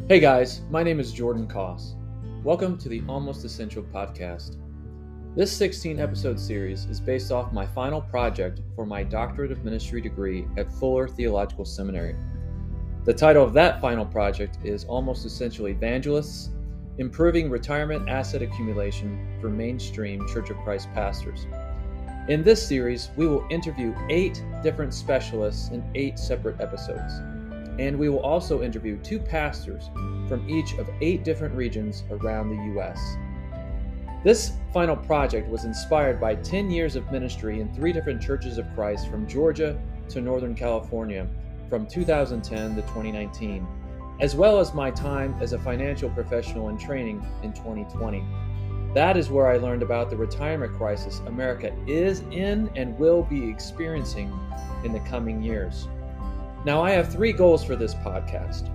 Hey guys, my name is Jordan Koss. Welcome to the Almost Essential podcast. This 16-episode series is based off my final project for my Doctorate of Ministry degree at Fuller Theological Seminary. The title of that final project is Almost Essential Evangelists, Improving Retirement Asset Accumulation for Mainstream Church of Christ Pastors. In this series, we will interview 8 different specialists in 8 separate episodes. And we will also interview 2 pastors from each of 8 different regions around the U.S. This final project was inspired by 10 years of ministry in 3 different churches of Christ from Georgia to Northern California from 2010 to 2019, as well as my time as a financial professional in training in 2020. That is where I learned about the retirement crisis America is in and will be experiencing in the coming years. Now, I have 3 goals for this podcast.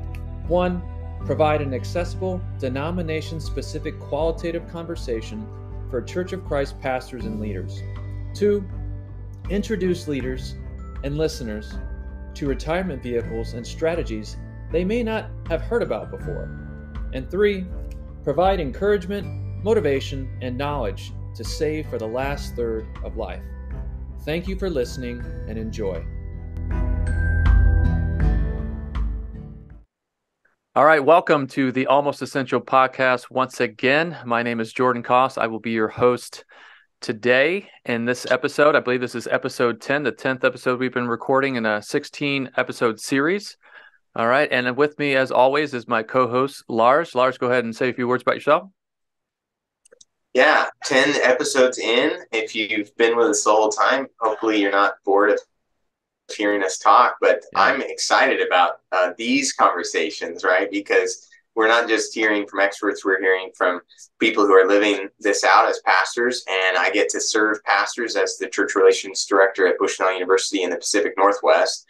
1, provide an accessible, denomination-specific qualitative conversation for Church of Christ pastors and leaders. 2, introduce leaders and listeners to retirement vehicles and strategies they may not have heard about before. And 3, provide encouragement, motivation, and knowledge to save for the last third of life. Thank you for listening and enjoy. All right, welcome to the Almost Essential podcast once again. My name is Jordan Koss. I will be your host today in this episode. I believe this is episode 10, the 10th episode we've been recording in a 16-episode series. All right, and with me, as always, is my co-host, Lars. Lars, go ahead and say a few words about yourself. Yeah, 10 episodes in. If you've been with us the whole time, hopefully you're not bored of hearing us talk, but yeah. I'm excited about these conversations, right? Because we're not just hearing from experts, we're hearing from people who are living this out as pastors, and I get to serve pastors as the church relations director at Bushnell University in the Pacific Northwest.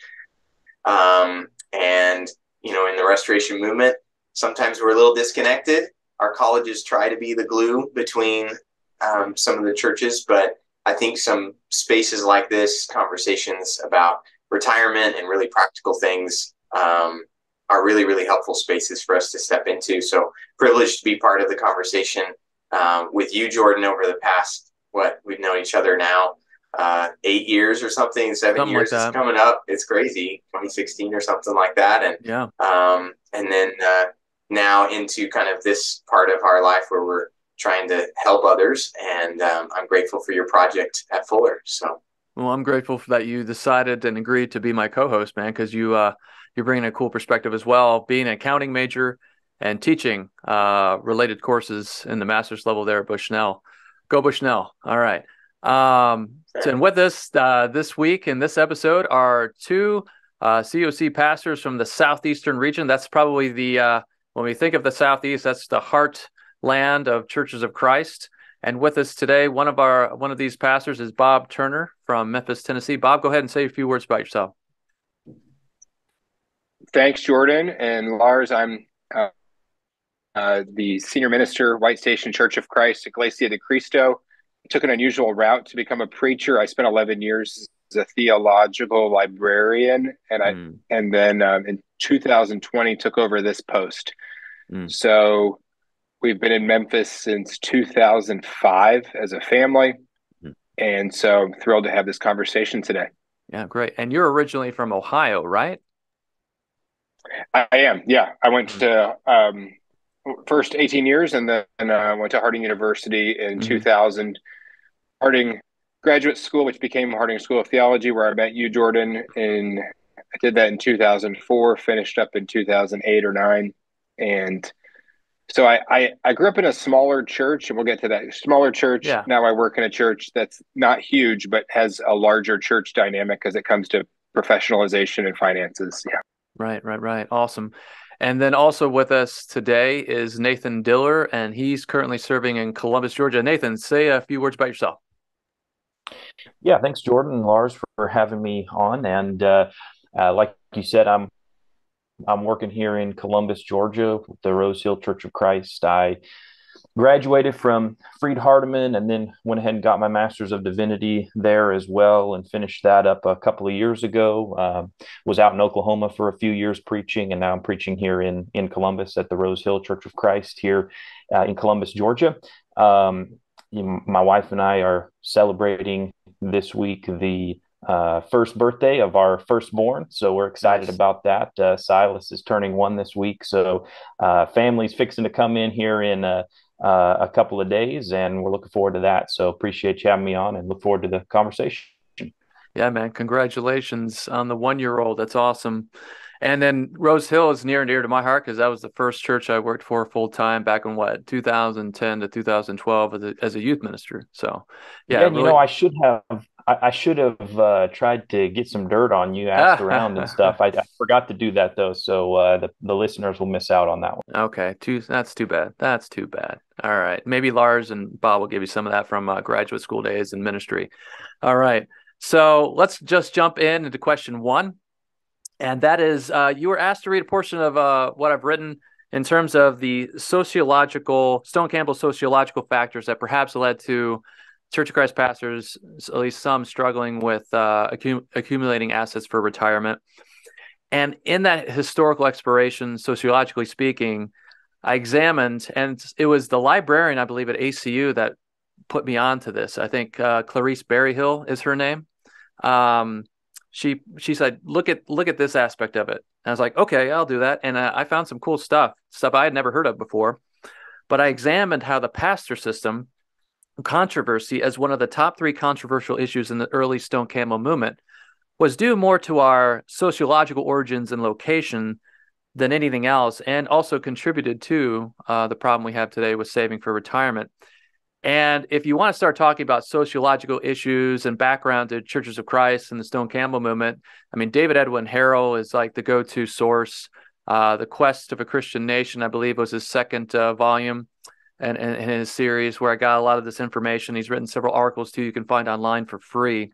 And, you know, in the restoration movement, sometimes we're a little disconnected. Our colleges try to be the glue between some of the churches, but I think some spaces like this, conversations about retirement and really practical things are really, really helpful spaces for us to step into. So privileged to be part of the conversation with you, Jordan, over the past, we've known each other now 8 years or something, 7 years is coming up. It's crazy, 2016 or something like that. And yeah. And then now into kind of this part of our life where we're trying to help others. And I'm grateful for your project at Fuller. So, well, I'm grateful that you decided and agreed to be my co-host, man, because you're bringing a cool perspective as well, being an accounting major and teaching related courses in the master's level there at Bushnell. Go Bushnell. All right. And with us this week in this episode are 2 COC pastors from the Southeastern region. That's probably the when we think of the Southeast, that's the heartland of Churches of Christ. And with us today, one of these pastors is Bob Turner from Memphis, Tennessee. Bob, go ahead and say a few words about yourself. Thanks, Jordan. And Lars, I'm the senior minister, White Station Church of Christ, Iglesia de Cristo. I took an unusual route to become a preacher. I spent 11 years as a theological librarian, and then in 2020 took over this post. So we've been in Memphis since 2005 as a family, and so I'm thrilled to have this conversation today. Yeah, great. And you're originally from Ohio, right? I am, yeah. I went to first 18 years, and then went to Harding University in 2000. Harding Graduate School, which became Harding School of Theology, where I met you, Jordan. I did that in 2004, finished up in 2008 or 9. And so I grew up in a smaller church, and we'll get to that. Smaller church. Yeah. Now I work in a church that's not huge, but has a larger church dynamic as it comes to professionalization and finances. Yeah. Right. Awesome. And then also with us today is Nathan Diller, and he's currently serving in Columbus, Georgia. Nathan, say a few words about yourself. Yeah, thanks, Jordan and Lars, for having me on. And like you said, I'm working here in Columbus, Georgia, with the Rose Hill Church of Christ. I graduated from Freed Hardeman and then went ahead and got my Master's of Divinity there as well and finished that up a couple of years ago. Was out in Oklahoma for a few years preaching, and now I'm preaching here in Columbus at the Rose Hill Church of Christ here in Columbus, Georgia. My wife and I are celebrating this week the first birthday of our firstborn, so we're excited about that. Silas is turning 1 this week, so family's fixing to come in here in a couple of days, and we're looking forward to that. So appreciate you having me on and look forward to the conversation. Yeah, man. Congratulations on the 1-year-old. That's awesome. And then Rose Hill is near and dear to my heart because that was the first church I worked for full time back in 2010 to 2012 as a youth minister. So, yeah. And really, I should have tried to get some dirt on you, asked around and stuff. I forgot to do that though, so the listeners will miss out on that one. Okay, that's too bad. That's too bad. All right, maybe Lars and Bob will give you some of that from graduate school days and ministry. All right, so let's just jump into question 1. And that is, you were asked to read a portion of what I've written in terms of the Stone Campbell sociological factors that perhaps led to Church of Christ pastors, at least some, struggling with accumulating assets for retirement. And in that historical exploration, sociologically speaking, I examined, and it was the librarian, I believe, at ACU that put me onto this. I think Clarice Berryhill is her name. She said, look at this aspect of it. And I was like, okay, I'll do that. And I found some cool stuff I had never heard of before. But I examined how the pastor system controversy as one of the top 3 controversial issues in the early Stone Campbell movement was due more to our sociological origins and location than anything else, and also contributed to the problem we have today with saving for retirement. And if you want to start talking about sociological issues and background to Churches of Christ and the Stone Campbell movement, I mean, David Edwin Harrell is like the go-to source. The Quest of a Christian Nation, I believe, was his second volume and in his series where I got a lot of this information. He's written several articles too you can find online for free.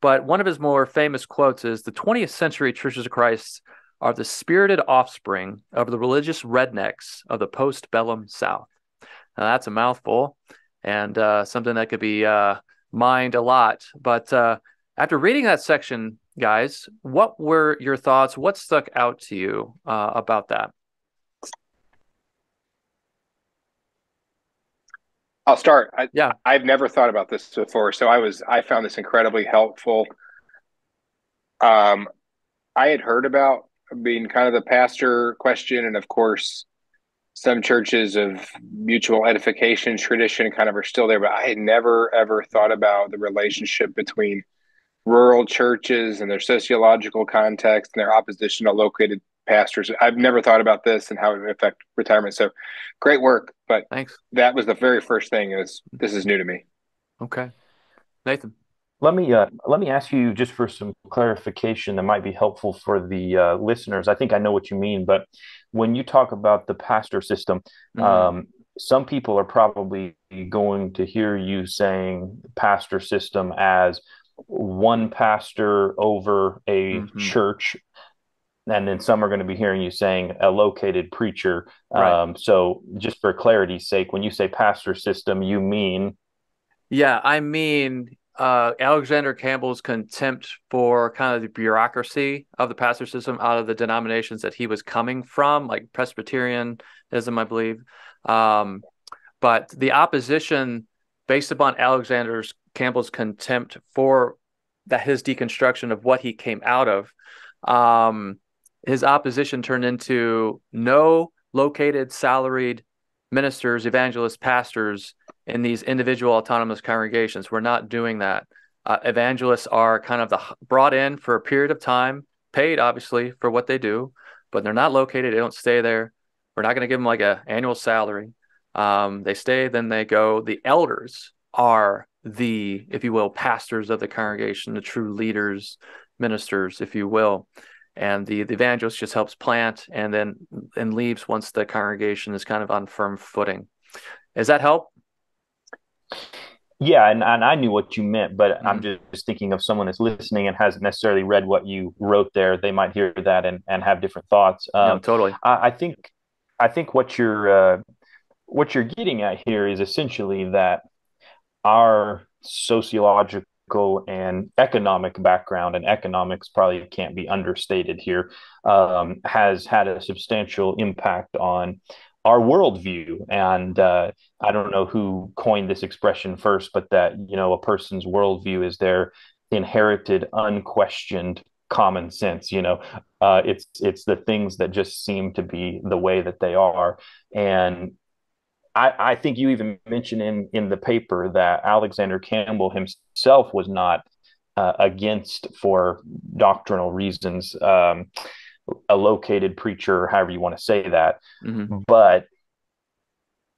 But one of his more famous quotes is, "The 20th century Churches of Christ are the spirited offspring of the religious rednecks of the post-bellum South." Now, that's a mouthful and something that could be mined a lot. But after reading that section, guys, what were your thoughts? What stuck out to you about that? I'll start. I've never thought about this before, so I found this incredibly helpful. I had heard about being kind of the pastor question, and of course, some churches of mutual edification tradition kind of are still there, but I had never ever thought about the relationship between rural churches and their sociological context and their opposition to located pastors. I've never thought about this and how it would affect retirement. So great work. But thanks. That was the very first thing. This is new to me. Okay. Nathan. Let me ask you just for some clarification that might be helpful for the listeners. I think I know what you mean, but when you talk about the pastor system, some people are probably going to hear you saying pastor system as one pastor over a church, and then some are going to be hearing you saying a located preacher. Right. So just for clarity's sake, when you say pastor system, you mean? Yeah, I mean Alexander Campbell's contempt for kind of the bureaucracy of the pastor system out of the denominations that he was coming from, like Presbyterianism, I believe. But the opposition based upon Campbell's contempt for his deconstruction of what he came out of, his opposition turned into no located salaried ministers, evangelists, pastors in these individual autonomous congregations. We're not doing that. Evangelists are kind of brought in for a period of time, paid obviously for what they do, but they're not located. They don't stay there. We're not going to give them like an annual salary. They stay, then they go. The elders are the, if you will, pastors of the congregation, the true leaders, ministers, if you will. And the evangelist just helps plant and leaves once the congregation is kind of on firm footing. Does that help? Yeah, and I knew what you meant, but I'm just thinking of someone that's listening and hasn't necessarily read what you wrote there. They might hear that and have different thoughts. No, totally. I think what you're what you're getting at here is essentially that our sociological and economic background, and economics probably can't be understated here, has had a substantial impact on our worldview. And I don't know who coined this expression first, but that, a person's worldview is their inherited, unquestioned common sense. It's the things that just seem to be the way that they are. And I think you even mentioned in the paper that Alexander Campbell himself was not against, for doctrinal reasons, a located preacher, however you want to say that. Mm-hmm. But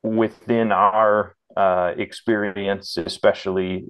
within our experience, especially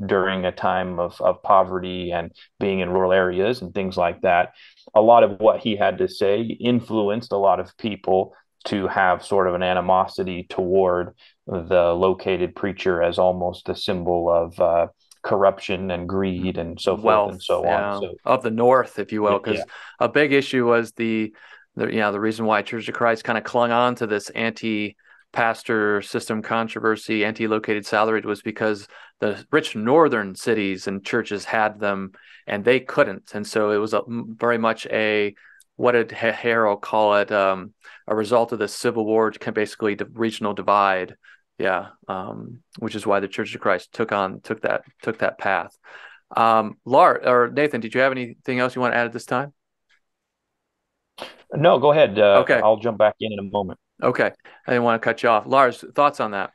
during a time of poverty and being in rural areas and things like that, a lot of what he had to say influenced a lot of people to have sort of an animosity toward the located preacher as almost a symbol of corruption and greed and so Wealth, forth and so on. So of the North, if you will, because yeah. a big issue was the reason why Church of Christ kind of clung on to this anti-pastor system controversy, anti-located salaried, was because the rich northern cities and churches had them and they couldn't, and so it was very much what did Harrell call it? A result of the Civil War, basically the regional divide. Yeah, which is why the Church of Christ took that path. Or Nathan, did you have anything else you want to add at this time? No, go ahead. Okay. I'll jump back in a moment. Okay, I didn't want to cut you off. Lars, thoughts on that?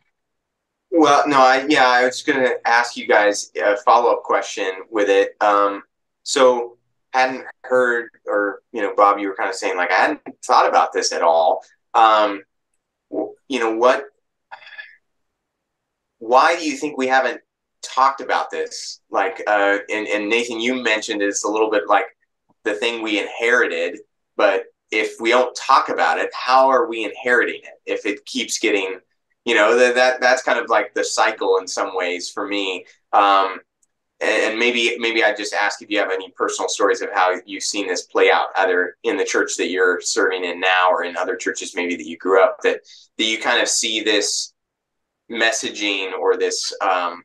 Well, no, I was going to ask you guys a follow-up question with it. So hadn't heard, or, Bob, you were kind of saying, like, I hadn't thought about this at all. Why do you think we haven't talked about this? Like, and Nathan, you mentioned it's a little bit like the thing we inherited, but if we don't talk about it, how are we inheriting it? If it keeps getting, that's kind of like the cycle in some ways for me. And maybe I just ask if you have any personal stories of how you've seen this play out, either in the church that you're serving in now or in other churches maybe that you grew up, that you kind of see this messaging or this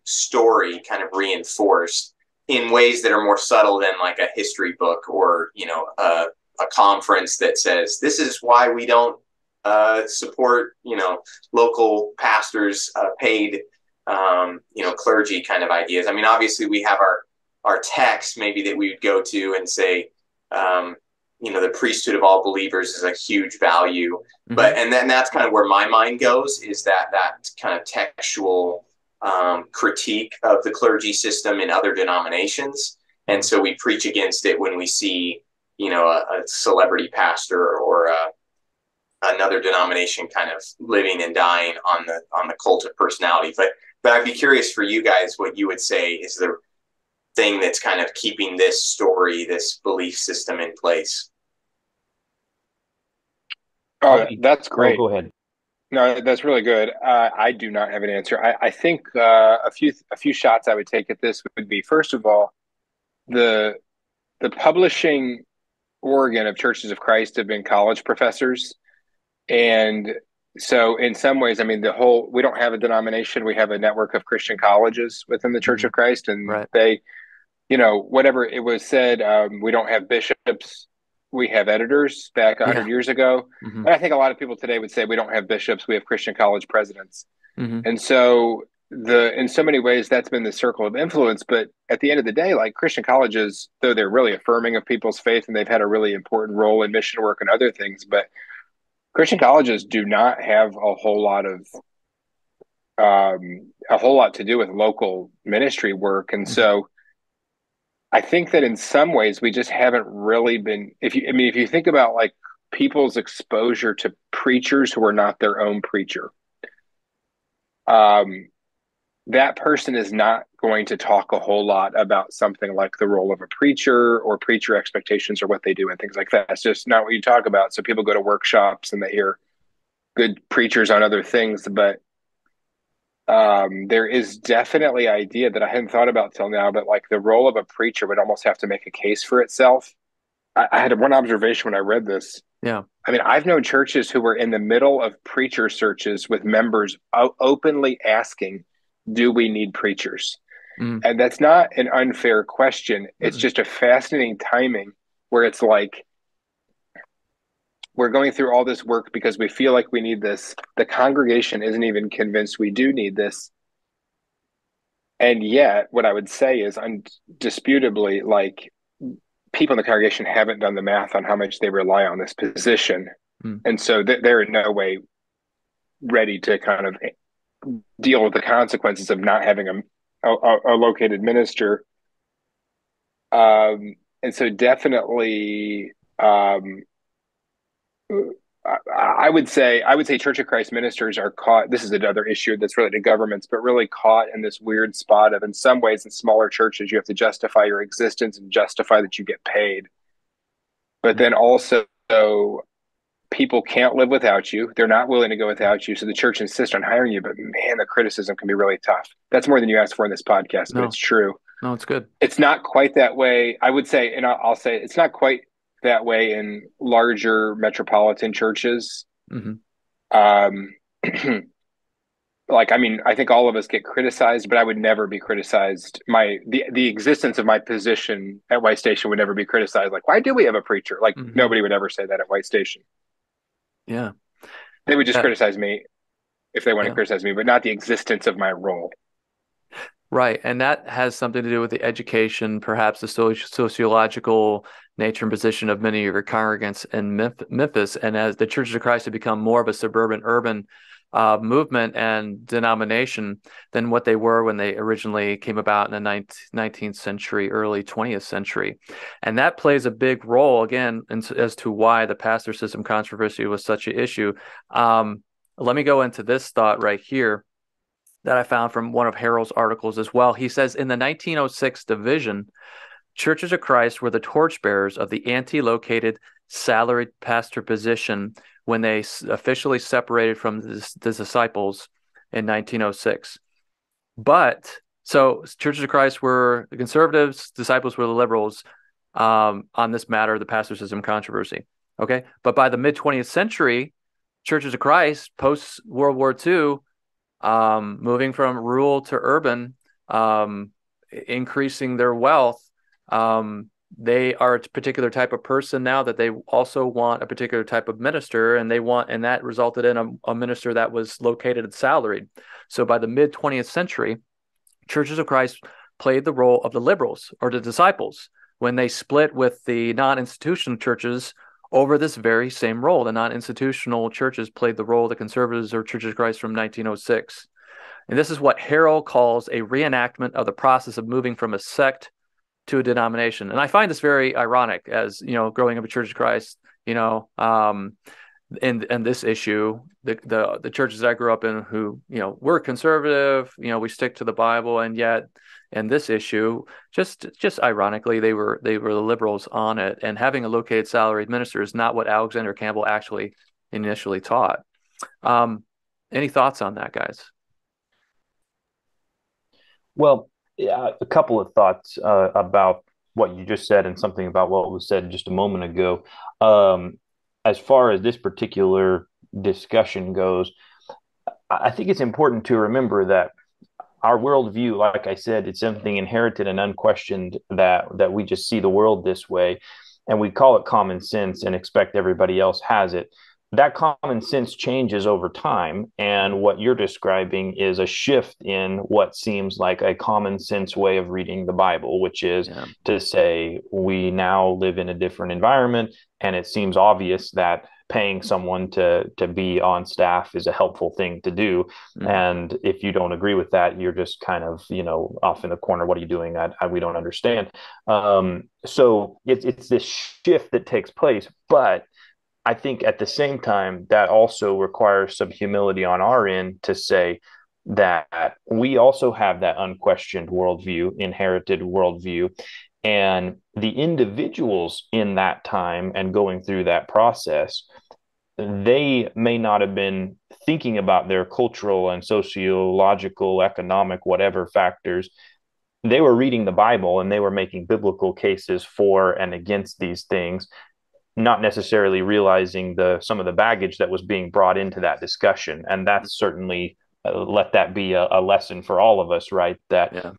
story kind of reinforced in ways that are more subtle than like a history book or a conference that says this is why we don't support local pastors paid clergy kind of ideas. I mean, obviously we have our text maybe that we would go to and say the priesthood of all believers is a huge value. Mm-hmm. But and then that's kind of where my mind goes, is that kind of textual critique of the clergy system in other denominations. And so we preach against it when we see a celebrity pastor or another denomination kind of living and dying on the cult of personality. But I'd be curious for you guys what you would say is the thing that's kind of keeping this story, this belief system in place. Oh, that's great. Go ahead. No, that's really good. I do not have an answer. I think a few shots I would take at this would be, first of all, the publishing organ of Churches of Christ have been college professors. And so in some ways, I mean, we don't have a denomination. We have a network of Christian colleges within the Church of Christ. And right. They, whatever it was said, we don't have bishops. We have editors back 100 years ago. Mm-hmm. And I think a lot of people today would say we don't have bishops. We have Christian college presidents. Mm-hmm. And so in so many ways, that's been the circle of influence. But at the end of the day, like Christian colleges, though they're really affirming of people's faith and they've had a really important role in mission work and other things, but Christian colleges do not have a whole lot to do with local ministry work. And so I think that in some ways we just haven't really been, if you think about like people's exposure to preachers who are not their own preacher, that person is not going to talk a whole lot about something like the role of a preacher or preacher expectations or what they do and things like that. It's just not what you talk about. So people go to workshops and they hear good preachers on other things, but there is definitely an idea that I hadn't thought about till now, but like the role of a preacher would almost have to make a case for itself. I had one observation when I read this. Yeah. I mean, I've known churches who were in the middle of preacher searches with members openly asking, do we need preachers? Mm. And that's not an unfair question. It's Mm. just a fascinating timing where it's like, we're going through all this work because we feel like we need this. The congregation isn't even convinced we do need this. And yet, what I would say is undisputably, like, people in the congregation haven't done the math on how much they rely on this position. Mm. And so they're in no way ready to kind of deal with the consequences of not having a located minister. And so definitely, I would say Church of Christ ministers are caught. This is another issue that's related to governments, but really caught in this weird spot of, in some ways, in smaller churches, you have to justify your existence and justify that you get paid. But then also, people can't live without you. They're not willing to go without you. So the church insists on hiring you. But man, the criticism can be really tough. That's more than you asked for in this podcast, but No, it's true. no, it's good. It's not quite that way. I would say, and I'll say it's not quite that way in larger metropolitan churches. Mm-hmm. Like, I mean, I think all of us get criticized, but I would never be criticized. The existence of my position at White Station would never be criticized. Like, why do we have a preacher? Like, Mm-hmm. nobody would ever say that at White Station. Yeah. They would just Yeah. criticize me if they want to Yeah. criticize me, but not the existence of my role. Right. And that has something to do with the education, perhaps the sociological nature and position of many of your congregants in Memphis. And as the Churches of Christ have become more of a suburban urban movement and denomination than what they were when they originally came about in the 19th century, early 20th century. And that plays a big role, again, as to why the pastor system controversy was such an issue. Let me go into this thought right here that I found from one of Harold's articles as well. He says, in the 1906 division, Churches of Christ were the torchbearers of the anti-located salaried pastor position when they officially separated from the disciples in 1906. But, so Churches of Christ were the conservatives, disciples were the liberals on this matter, the pastor system controversy. Okay, but by the mid-20th century, Churches of Christ, post-World War II, moving from rural to urban, increasing their wealth. They are a particular type of person now that they also want a particular type of minister, and that resulted in a minister that was located and salaried. So by the mid 20th century, Churches of Christ played the role of the liberals or the disciples when they split with the non-institutional churches over this very same role. The non-institutional churches played the role of the conservatives or Churches of Christ from 1906. And this is what Harold calls a reenactment of the process of moving from a sect to a denomination. And I find this very ironic, as, growing up at Church of Christ, in this issue, the churches that I grew up in who, were conservative, we stick to the Bible, and yet in this issue, just ironically, they were the liberals on it, and having a located salaried minister is not what Alexander Campbell actually initially taught. Any thoughts on that, guys? Well, yeah, a couple of thoughts about what you just said and something about what was said just a moment ago. As far as this particular discussion goes, I think it's important to remember that our worldview, like I said, it's something inherited and unquestioned, that we just see the world this way, and we call it common sense and expect everybody else has it. That common sense changes over time, and what you're describing is a shift in what seems like a common sense way of reading the Bible, which is to say we now live in a different environment, and it seems obvious that paying someone to be on staff is a helpful thing to do. Mm-hmm. And if you don't agree with that, you're just kind of, off in the corner. What are you doing? We don't understand. So it's this shift that takes place, but I think at the same time, that also requires some humility on our end to say that we also have that unquestioned worldview, inherited worldview, and the individuals in that time and going through that process, they may not have been thinking about their cultural and sociological, economic, whatever factors. They were reading the Bible and they were making biblical cases for and against these things. not necessarily realizing some of the baggage that was being brought into that discussion. And that's certainly let that be a lesson for all of us, right? That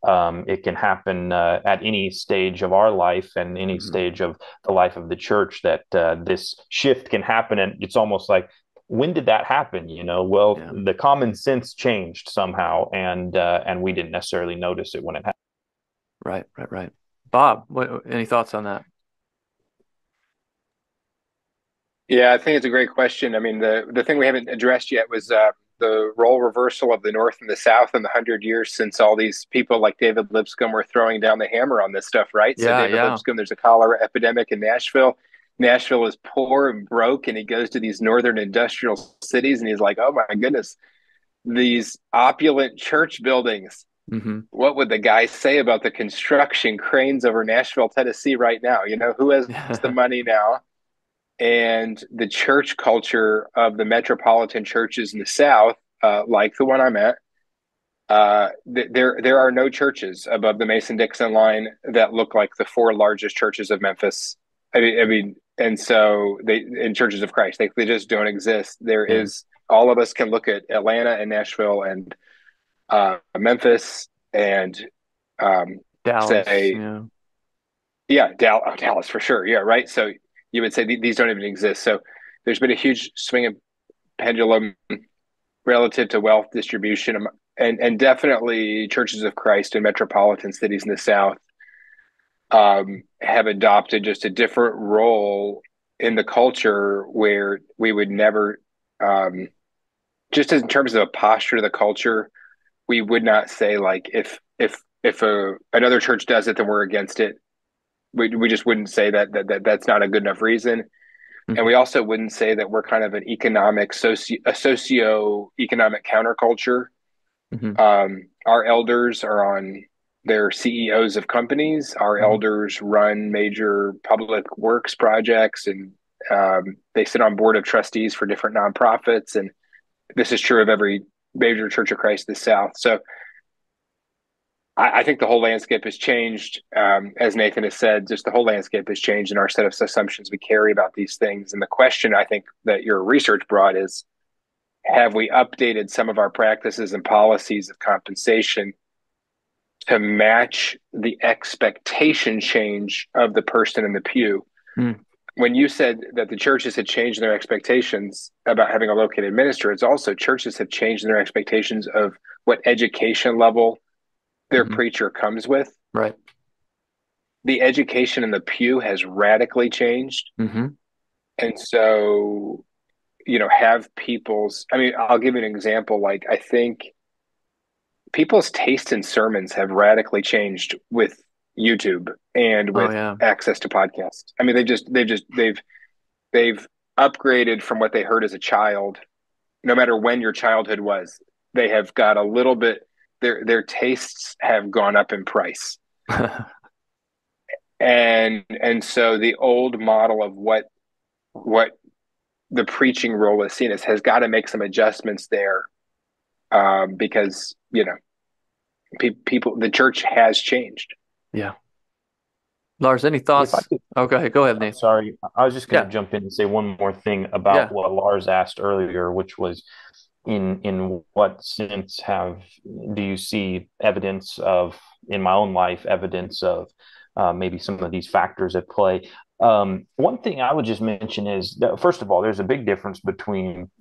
it can happen at any stage of our life and any stage of the life of the church, that this shift can happen. And it's almost like, when did that happen? Well, the common sense changed somehow, and we didn't necessarily notice it when it happened. Right. Bob, any thoughts on that? Yeah, I think it's a great question. I mean, the thing we haven't addressed yet was the role reversal of the North and the South in the 100 years since all these people like David Lipscomb were throwing down the hammer on this stuff, right? So David Lipscomb, there's a cholera epidemic in Nashville. Nashville is poor and broke, and he goes to these northern industrial cities, and he's like, "Oh my goodness, these opulent church buildings. What would the guy say about the construction cranes over Nashville, Tennessee right now? Who has the money now?" And the church culture of the metropolitan churches in the South, like the one I'm at, there are no churches above the Mason-Dixon line that look like the four largest churches of Memphis. And so in churches of Christ, they just don't exist. There is, all of us can look at Atlanta and Nashville and Memphis and Dallas. Say, Dallas for sure. Yeah, right. So you would say these don't even exist. So there's been a huge swing of pendulum relative to wealth distribution, and definitely churches of Christ in metropolitan cities in the South have adopted just a different role in the culture, where we would never, just in terms of a posture of the culture, we would not say, like, if another church does it, then we're against it. We just wouldn't say that's not a good enough reason. And we also wouldn't say that we're kind of an socio-economic counterculture. Our elders are they're CEOs of companies. Our elders run major public works projects, and they sit on board of trustees for different nonprofits. And this is true of every major Church of Christ in the South. So I think the whole landscape has changed. As Nathan has said, just the whole landscape has changed in our set of assumptions we carry about these things. And the question I think that your research brought is, have we updated some of our practices and policies of compensation to match the expectation change of the person in the pew? When you said that the churches had changed their expectations about having a located minister, it's also churches have changed their expectations of what education level their preacher comes with. Right. The education in the pew has radically changed. And so, have I'll give you an example. Like, I think people's taste in sermons have radically changed with YouTube and with access to podcasts. I mean, they've upgraded from what they heard as a child. No matter when your childhood was, they have got a little bit, their tastes have gone up in price. and so the old model of what the preaching role is seen as has got to make some adjustments there, because the church has changed. Lars, any thoughts? Okay, go ahead, Nate. Sorry, I was just going to jump in and say one more thing about what Lars asked earlier, which was, in what sense do you see evidence of, in my own life, evidence of maybe some of these factors at play? One thing I would just mention is that, first of all, there's a big difference between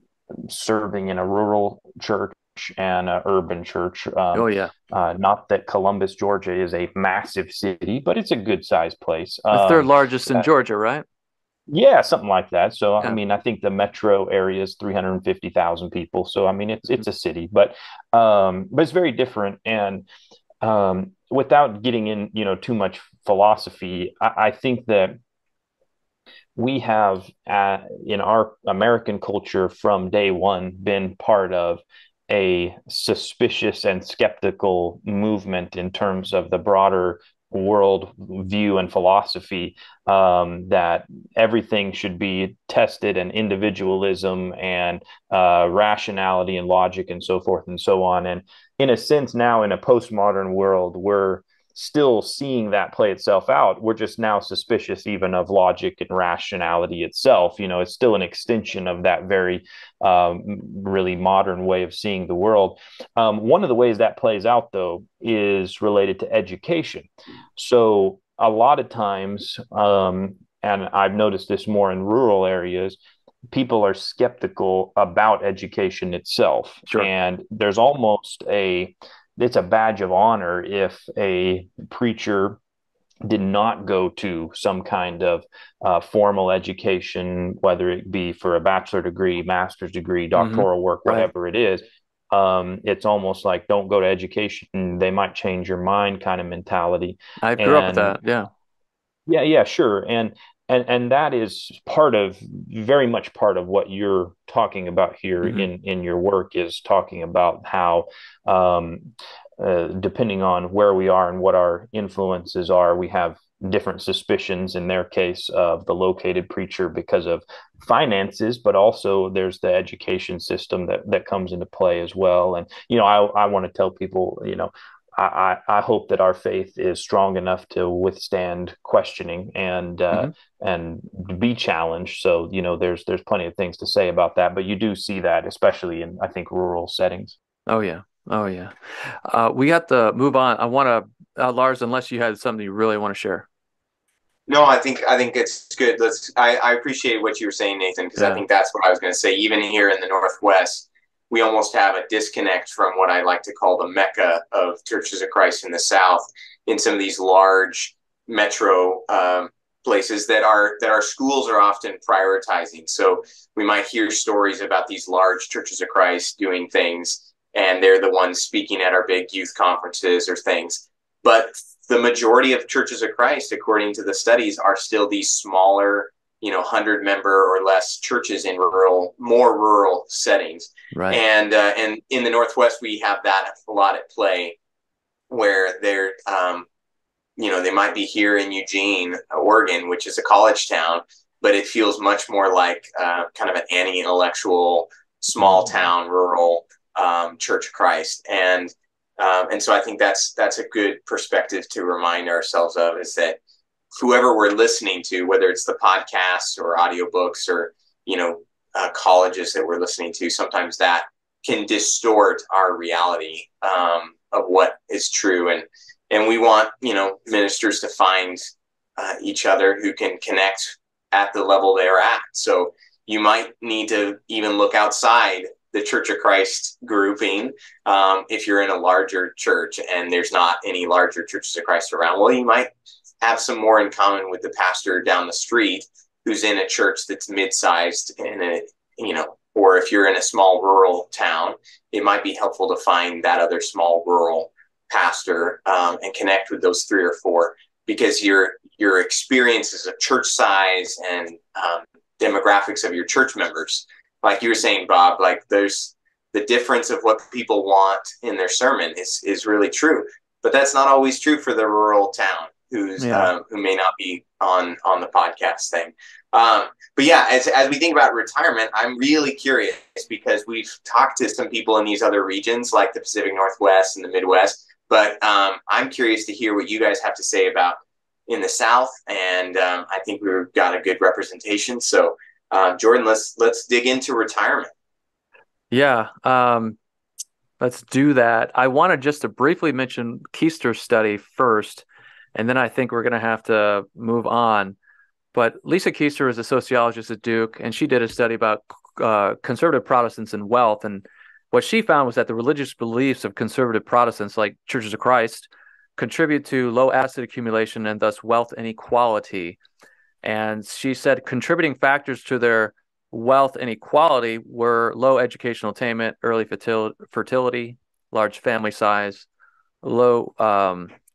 serving in a rural church and an urban church. Not that Columbus, Georgia is a massive city, but it's a good sized place. The third largest in Georgia, right? Yeah, something like that. So, I mean, I think the metro area is 350,000 people. So, I mean, it's a city, but it's very different. And without getting in, too much philosophy, I think that we have, in our American culture from day one, been part of a suspicious and skeptical movement in terms of the broader world view and philosophy, that everything should be tested, and individualism and rationality and logic and so forth and so on. And in a sense, now in a postmodern world, we're still seeing that play itself out. We're just now suspicious even of logic and rationality itself. It's still an extension of that very really modern way of seeing the world. One of the ways that plays out, though, is related to education. So a lot of times, and I've noticed this more in rural areas, people are skeptical about education itself. Sure. And there's almost it's a badge of honor if a preacher did not go to some kind of formal education, whether it be for a bachelor degree, master's degree, doctoral work, whatever it is. It's almost like, don't go to education, they might change your mind kind of mentality. I grew up with that. Yeah. Yeah, sure. And that is very much part of what you're talking about here in your work, is talking about how depending on where we are and what our influences are, we have different suspicions, in their case, of the located preacher because of finances, but also there's the education system that comes into play as well. And, I want to tell people, I hope that our faith is strong enough to withstand questioning and be challenged. So, there's plenty of things to say about that, but you do see that, especially in, I think, rural settings. Oh yeah. We have to move on. I want to, Lars, unless you had something you really want to share. No, I think it's good. I appreciate what you were saying, Nathan, because I think that's what I was going to say. Even here in the Northwest, we almost have a disconnect from what I like to call the Mecca of Churches of Christ in the South, in some of these large metro places that our schools are often prioritizing. So we might hear stories about these large Churches of Christ doing things, and they're the ones speaking at our big youth conferences or things. But the majority of Churches of Christ, according to the studies, are still these smaller, 100-member or less churches in more rural settings. Right. And in the Northwest, we have that a lot at play, where they're, they might be here in Eugene, Oregon, which is a college town, but it feels much more like kind of an anti-intellectual, small town, rural Church of Christ. And so I think that's a good perspective to remind ourselves of, is that whoever we're listening to, whether it's the podcasts or audiobooks or, colleges that we're listening to, sometimes that can distort our reality of what is true. And we want, ministers to find each other who can connect at the level they're at. So you might need to even look outside the Church of Christ grouping if you're in a larger church and there's not any larger Churches of Christ around. Well, you might have some more in common with the pastor down the street who's in a church that's mid-sized or if you're in a small rural town, it might be helpful to find that other small rural pastor and connect with those 3 or 4, because your experiences of church size and demographics of your church members, like you were saying, Bob, like there's the difference of what people want in their sermon is really true, but that's not always true for the rural town who may not be on the podcast thing. But yeah, as we think about retirement, I'm really curious, because we've talked to some people in these other regions like the Pacific Northwest and the Midwest, but I'm curious to hear what you guys have to say about in the South. And I think we've got a good representation. So Jordan, let's dig into retirement. Yeah. Let's do that. I wanted just to briefly mention Keister's study first, and then I think we're going to have to move on. But Lisa Keister is a sociologist at Duke, and she did a study about conservative Protestants and wealth. And what she found was that the religious beliefs of conservative Protestants, like Churches of Christ, contribute to low asset accumulation and thus wealth inequality. And she said contributing factors to their wealth inequality were low educational attainment, early fertility, large family size, low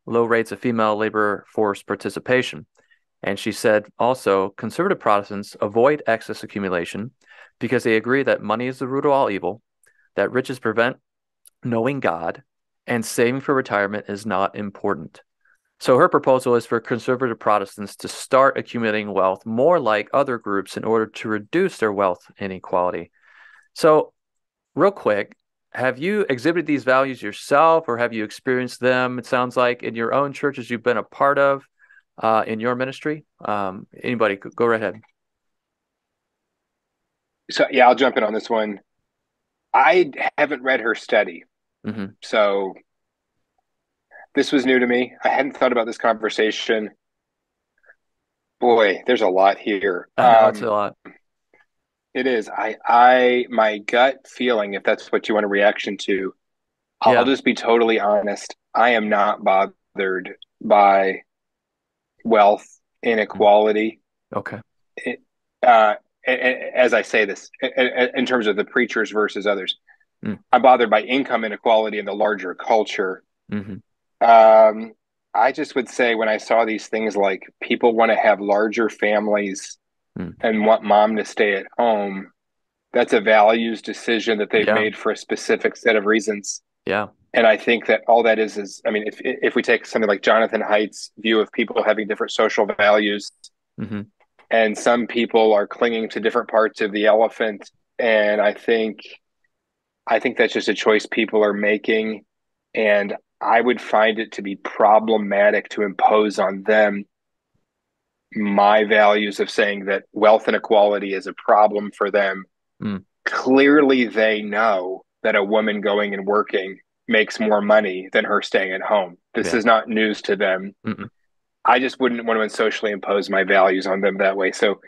rates of female labor force participation. And she said also conservative Protestants avoid excess accumulation because they agree that money is the root of all evil, that riches prevent knowing God, and saving for retirement is not important. So her proposal is for conservative Protestants to start accumulating wealth more like other groups in order to reduce their wealth inequality. So real quick, have you exhibited these values yourself, or have you experienced them? It sounds like in your own churches you've been a part of in your ministry. Anybody, go right ahead. So yeah, I'll jump in on this one. I haven't read her study, so this was new to me. I hadn't thought about this conversation. Boy, there's a lot here. I know it's a lot. It is. My gut feeling, if that's what you want a reaction to, I'll just be totally honest. I am not bothered by wealth inequality. Okay. As I say this, in terms of the preachers versus others, I'm bothered by income inequality in the larger culture. I just would say when I saw these things like people want to have larger families and want mom to stay at home, that's a values decision that they've made for a specific set of reasons. Yeah. And I think that all that is, I mean, if we take something like Jonathan Haidt's view of people having different social values, and some people are clinging to different parts of the elephant, and I think that's just a choice people are making, and I would find it to be problematic to impose on them my values of saying that wealth inequality is a problem for them. Clearly, they know that a woman going and working makes more money than her staying at home. This is not news to them. I just wouldn't want to socially impose my values on them that way. So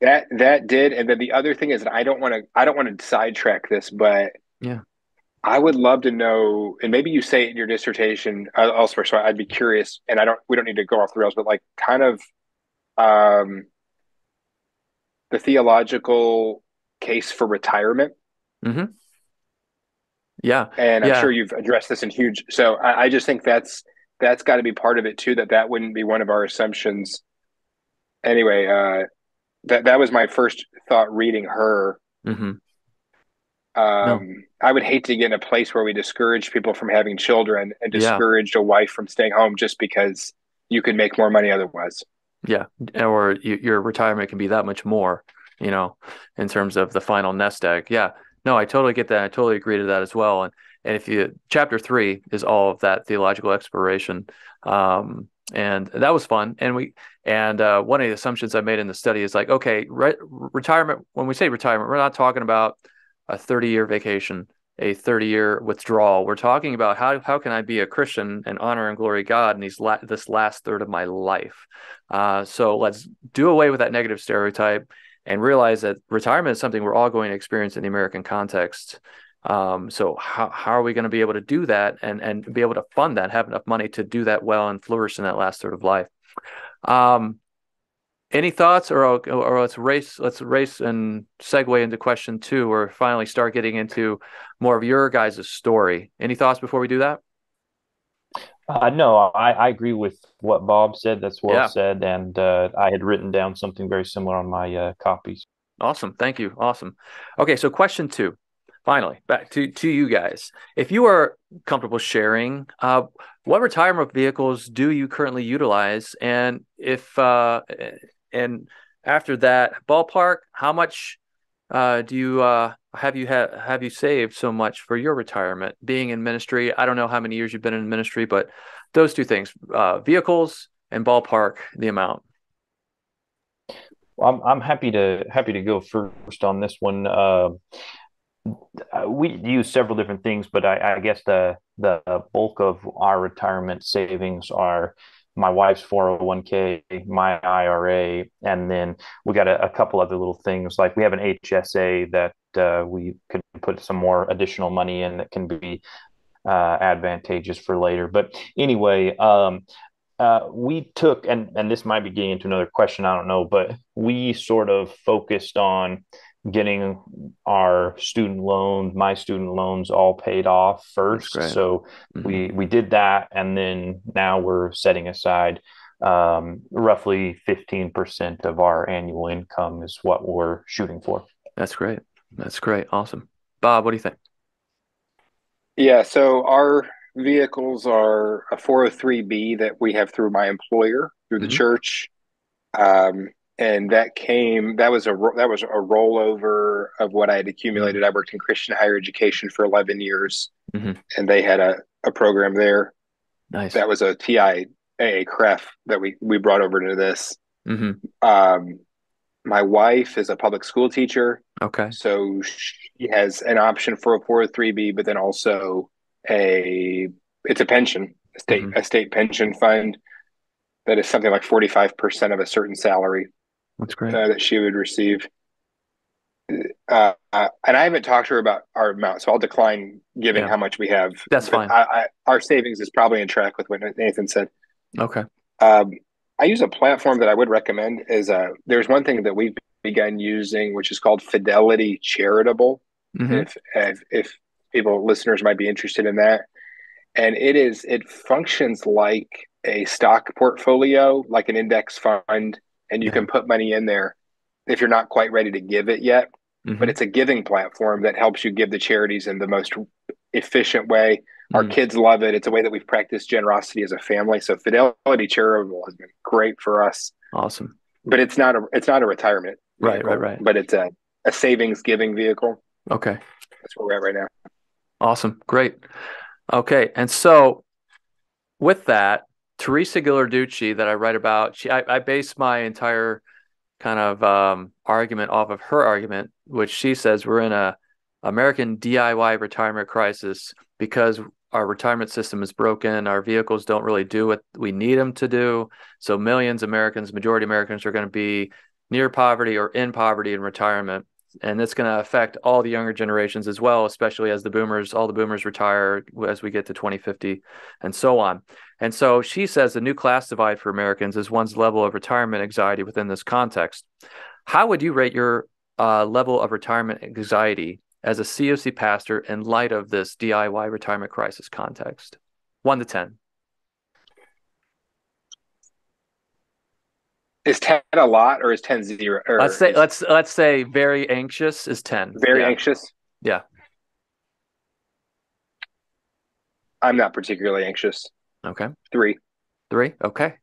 that did. And then the other thing is that I don't want to sidetrack this, but I would love to know, and maybe you say it in your dissertation elsewhere, so I'd be curious, and we don't need to go off the rails, but like kind of the theological case for retirement. Yeah. And I'm sure you've addressed this in huge, so I just think that's got to be part of it too, that wouldn't be one of our assumptions. Anyway, that was my first thought reading her. I would hate to get in a place where we discourage people from having children and discouraged a wife from staying home just because you could make more money otherwise. Yeah. Or your retirement can be that much more, in terms of the final nest egg. Yeah. No, I totally get that. I totally agree to that as well. And if chapter 3 is all of that theological exploration. And that was fun. And one of the assumptions I made in the study is like, okay, retirement, when we say retirement, we're not talking about a 30-year vacation, a 30-year withdrawal. We're talking about how can I be a Christian and honor and glory God in this last third of my life. So let's do away with that negative stereotype and realize that retirement is something we're all going to experience in the American context. So how are we going to be able to do that and be able to fund that, have enough money to do that well and flourish in that last third of life? Any thoughts, or let's race and segue into question 2, or finally start getting into more of your guys' story. Any thoughts before we do that? No, I agree with what Bob said. That's well said. And I had written down something very similar on my copies. Awesome. Thank you. Awesome. Okay. So question 2, finally, back to you guys. If you are comfortable sharing, what retirement vehicles do you currently utilize? And and after that, ballpark, how much do you have you saved so much for your retirement being in ministry? I don't know how many years you've been in ministry, but those two things, vehicles and ballpark the amount. Well, I'm happy to go first on this one. We use several different things, but I guess the bulk of our retirement savings are my wife's 401k, my IRA, and then we got a couple other little things. Like we have an HSA that we could put some more additional money in that can be advantageous for later. But anyway, we took, and this might be getting into another question, I don't know, but we sort of focused on getting my student loans all paid off first. So we did that, and then now we're setting aside roughly 15% of our annual income is what we're shooting for. That's great. Awesome. Bob, what do you think? Yeah, so our vehicles are a 403B that we have through my employer, through the church. and that was a rollover of what I had accumulated. I worked in Christian higher education for 11 years, and they had a program there. Nice. That was a TIAA CREF that we brought over to this. My wife is a public school teacher. Okay. So she has an option for a 403B, but then also it's a pension, a state pension fund that is something like 45% of a certain salary. That's great. That she would receive. And I haven't talked to her about our amount, so I'll decline giving how much we have. That's fine. Our savings is probably in track with what Nathan said. Okay. I use a platform that I would recommend there's one thing that we've begun using, which is called Fidelity Charitable. If listeners might be interested in that. And it functions like a stock portfolio, like an index fund, and you can put money in there if you're not quite ready to give it yet. But it's a giving platform that helps you give the charities in the most efficient way. Our kids love it. It's a way that we've practiced generosity as a family. So Fidelity Charitable has been great for us. Awesome. But it's not a retirement vehicle, right. But it's a savings giving vehicle. Okay. That's where we're at right now. Awesome. Great. Okay. And so with that, Teresa Ghilarducci that I write about, I base my entire kind of argument off of her argument, which she says we're in a American DIY retirement crisis because our retirement system is broken. Our vehicles don't really do what we need them to do. So millions of Americans, majority Americans, are going to be near poverty or in poverty in retirement. And it's going to affect all the younger generations as well, especially as all the boomers retire as we get to 2050 and so on. And so she says the new class divide for Americans is one's level of retirement anxiety within this context. How would you rate your level of retirement anxiety as a COC pastor in light of this DIY retirement crisis context? 1 to 10. Is 10 a lot, or is 10 0? Let's say very anxious is 10. Very anxious? Yeah. I'm not particularly anxious. Okay. 3. Okay.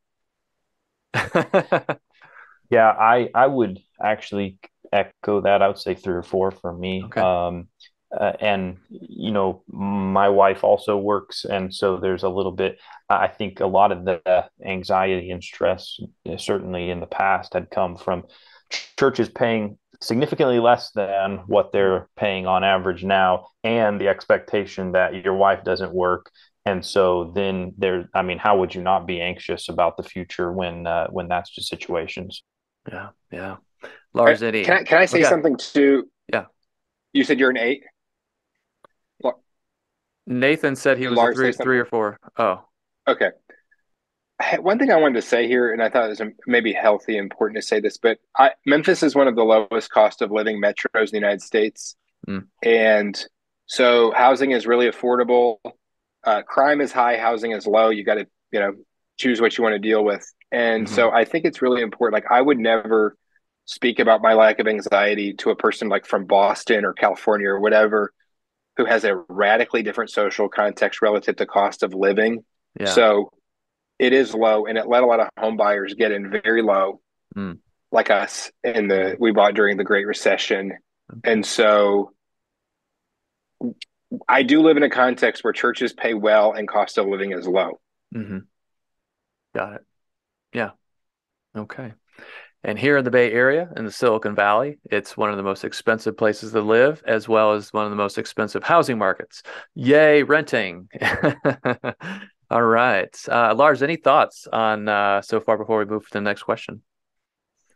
Yeah, I would actually echo that. I would say 3 or 4 for me. Okay. And my wife also works, and so there's a little bit. I think a lot of the anxiety and stress, certainly in the past, had come from churches paying significantly less than what they're paying on average now, and the expectation that your wife doesn't work. And so then how would you not be anxious about the future when that's the situations? Yeah. Lars, can I say something too? Yeah. You said you're an 8? Nathan said he was a 3 or 4. Oh. Okay. One thing I wanted to say here, and I thought it was maybe healthy, important to say this, but Memphis is one of the lowest cost of living metros in the United States. And so housing is really affordable. Crime is high, housing is low. You got to, choose what you want to deal with. And so I think it's really important. Like, I would never speak about my lack of anxiety to a person like from Boston or California or whatever, who has a radically different social context relative to cost of living. Yeah. So it is low, and it let a lot of home buyers get in very low, like us, we bought during the Great Recession. And so I do live in a context where churches pay well and cost of living is low. Got it. Yeah. Okay. And here in the Bay Area, in the Silicon Valley, it's one of the most expensive places to live, as well as one of the most expensive housing markets. Yay, renting. All right. Lars, any thoughts on so far before we move to the next question?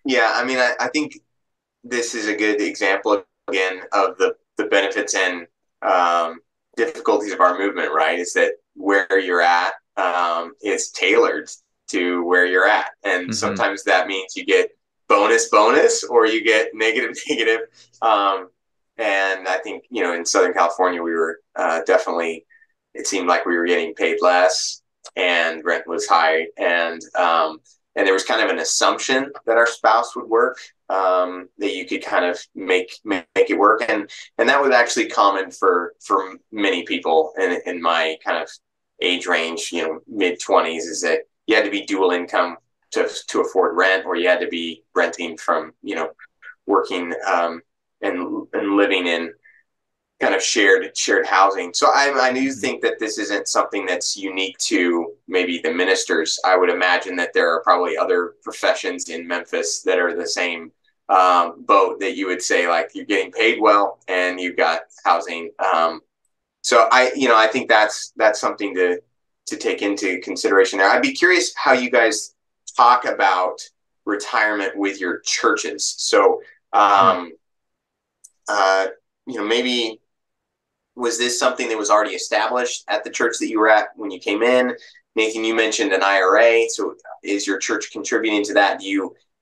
Yeah, I mean, I think this is a good example, again, of the benefits and difficulties of our movement, right? Is that where you're at is tailored to where you're at. And sometimes that means you get bonus, or you get negative. And I think, in Southern California, we were definitely, it seemed like we were getting paid less and rent was high. And there was kind of an assumption that our spouse would work, that you could kind of make it work. And that was actually common for many people in my kind of age range, mid-20s, is that you had to be dual income to afford rent, or you had to be renting from, working and living in kind of shared housing. So I do think that this isn't something that's unique to maybe the ministers. I would imagine that there are probably other professions in Memphis that are the same boat, that you would say, like, you're getting paid well and you've got housing. So I think that's something to take into consideration there. I'd be curious how you guys talk about retirement with your churches. So, maybe, was this something that was already established at the church that you were at when you came in? Nathan, you mentioned an IRA. So is your church contributing to that?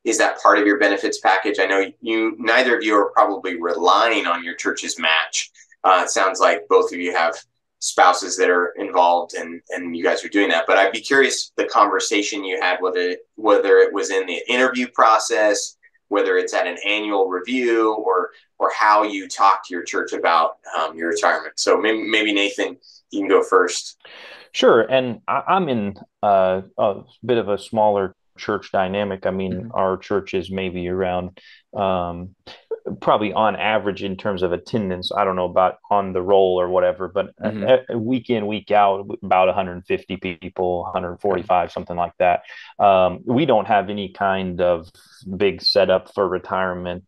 Is that part of your benefits package? I know neither of you are probably relying on your church's match. It sounds like both of you have spouses that are involved, and you guys are doing that. But I'd be curious the conversation you had, whether it was in the interview process, whether it's at an annual review, or how you talk to your church about your retirement. So maybe Nathan, you can go first. Sure. And I'm in a bit of a smaller church dynamic. I mean, our church is maybe around probably on average in terms of attendance. I don't know about on the roll or whatever, but week in, week out, about 150 people, 145, something like that. We don't have any kind of big setup for retirement.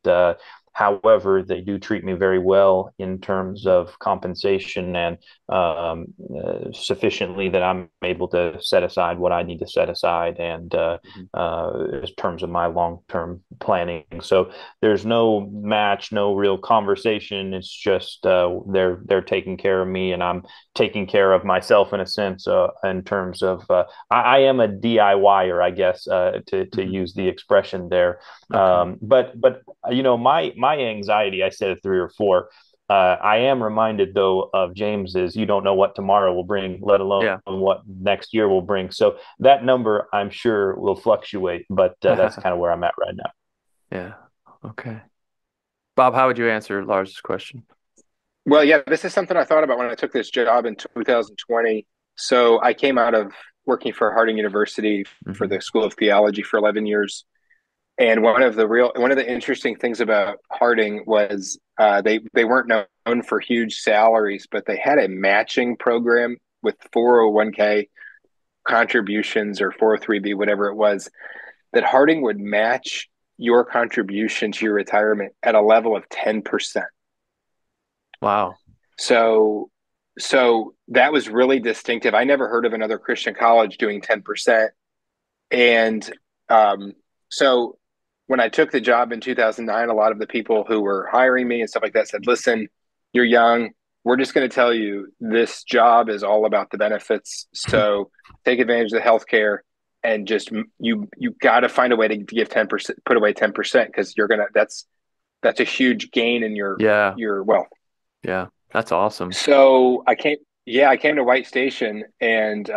However, they do treat me very well in terms of compensation, and sufficiently that I'm able to set aside what I need to set aside, and in terms of my long-term planning. So there's no match, no real conversation. It's just they're taking care of me, and I'm taking care of myself in a sense. In terms of I am a DIYer, I guess, to use the expression there. Okay. But my anxiety, I said it 3 or 4. I am reminded, though, of James's, you don't know what tomorrow will bring, let alone what next year will bring. So that number, I'm sure, will fluctuate, but that's kind of where I'm at right now. Yeah. Okay. Bob, how would you answer Lars's question? Well, yeah, this is something I thought about when I took this job in 2020. So I came out of working for Harding University for the School of Theology for 11 years. And one of the interesting things about Harding was they weren't known for huge salaries, but they had a matching program with 401k contributions, or 403b, whatever it was, that Harding would match your contribution to your retirement at a level of 10%. Wow. So that was really distinctive. I never heard of another Christian college doing 10%. And so when I took the job in 2009, a lot of the people who were hiring me and stuff like that said, listen, you're young. We're just going to tell you this job is all about the benefits. So take advantage of the healthcare, and just you got to find a way to give 10%, put away 10%, because that's a huge gain in your wealth. Yeah, that's awesome. So I came to White Station, and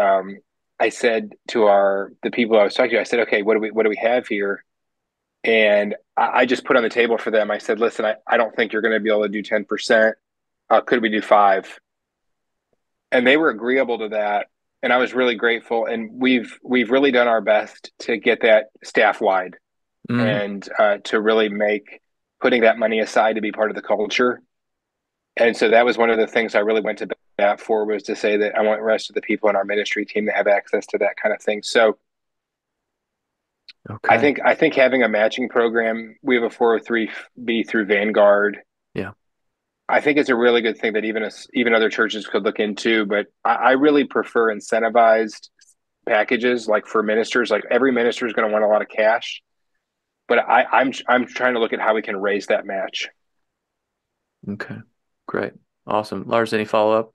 I said to the people I was talking to, I said, okay, what do we have here? And I just put on the table for them. I said, listen, I don't think you're going to be able to do 10%. Could we do 5%? And they were agreeable to that. And I was really grateful. And we've really done our best to get that staff wide, and to really make putting that money aside to be part of the culture. And so that was one of the things I really went to bat for, was to say that I want the rest of the people in our ministry team to have access to that kind of thing. So okay. I think having a matching program, we have a 403b through Vanguard. Yeah. I think it's a really good thing that even other churches could look into, but I really prefer incentivized packages, like for ministers. Like, every minister is going to want a lot of cash, but I'm trying to look at how we can raise that match. Okay, great. Awesome. Lars, any follow-up?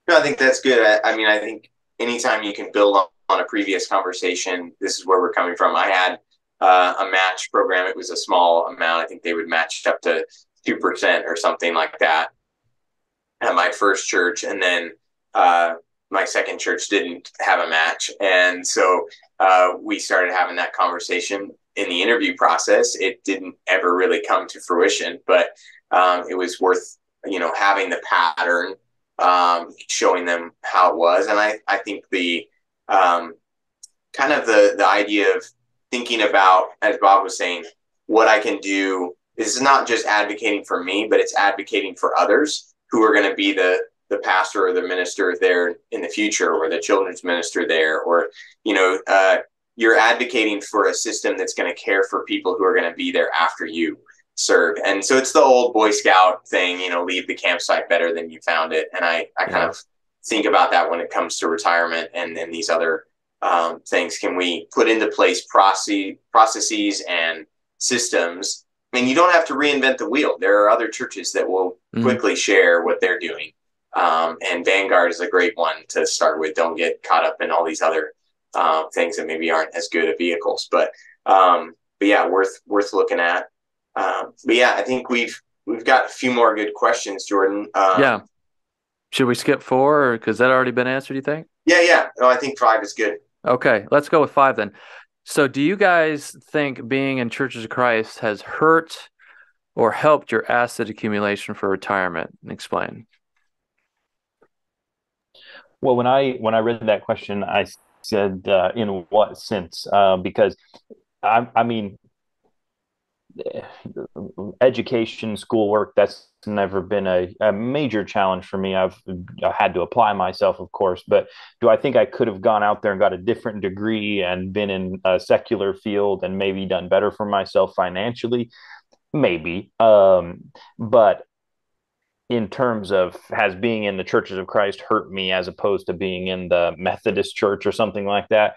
No, I think that's good. I mean, I think anytime you can build on a previous conversation, this is where we're coming from. I had a match program. It was a small amount. I think they would match up to 2% or something like that at my first church. And then my second church didn't have a match. And so we started having that conversation in the interview process. It didn't ever really come to fruition, but it was worth, having the pattern, showing them how it was. And I think the kind of the idea of thinking about, as Bob was saying, what I can do. This is not just advocating for me, but it's advocating for others who are going to be the pastor or the minister there in the future, or the children's minister there, or, you're advocating for a system that's going to care for people who are going to be there after you serve. And so it's the old Boy Scout thing, leave the campsite better than you found it. And I kind of think about that when it comes to retirement and these other things. Can we put into place processes and systems? I mean, you don't have to reinvent the wheel. There are other churches that will quickly share what they're doing. And Vanguard is a great one to start with. Don't get caught up in all these other things that maybe aren't as good at vehicles, but yeah, worth looking at. But yeah, I think we've got a few more good questions, Jordan. Yeah. Should we skip 4, or because that already been answered, you think? Yeah. No, I think 5 is good. Okay, let's go with 5 then. So do you guys think being in Churches of Christ has hurt or helped your asset accumulation for retirement? Explain. Well, when I read that question, I said, in what sense? Because I mean, education, schoolwork, that's never been a major challenge for me. I've had to apply myself, of course, but do I think I could have gone out there and got a different degree and been in a secular field and maybe done better for myself financially? Maybe. But in terms of, has being in the Churches of Christ hurt me as opposed to being in the Methodist church or something like that?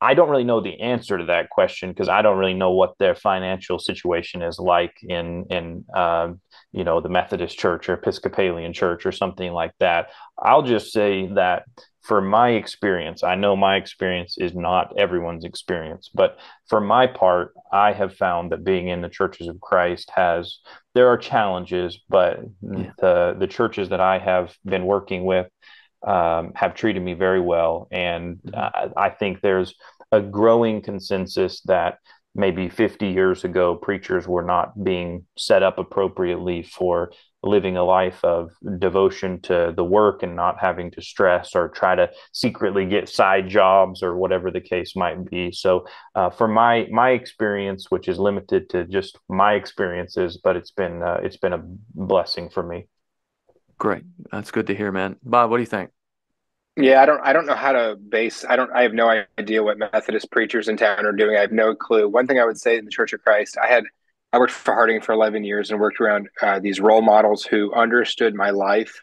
I don't really know the answer to that question, because I don't really know what their financial situation is like in the Methodist church or Episcopalian church or something like that. I'll just say that for my experience, I know my experience is not everyone's experience, but for my part, I have found that being in the Churches of Christ there are challenges, but the churches that I have been working with have treated me very well. And I think there's a growing consensus that maybe 50 years ago, preachers were not being set up appropriately for living a life of devotion to the work and not having to stress or try to secretly get side jobs or whatever the case might be. So for my experience, which is limited to just my experiences, but it's been a blessing for me. Great. That's good to hear, man. Bob, what do you think? Yeah, I don't know how to base. I have no idea what Methodist preachers in town are doing. I have no clue. One thing I would say in the Church of Christ, I worked for Harding for 11 years and worked around these role models who understood my life,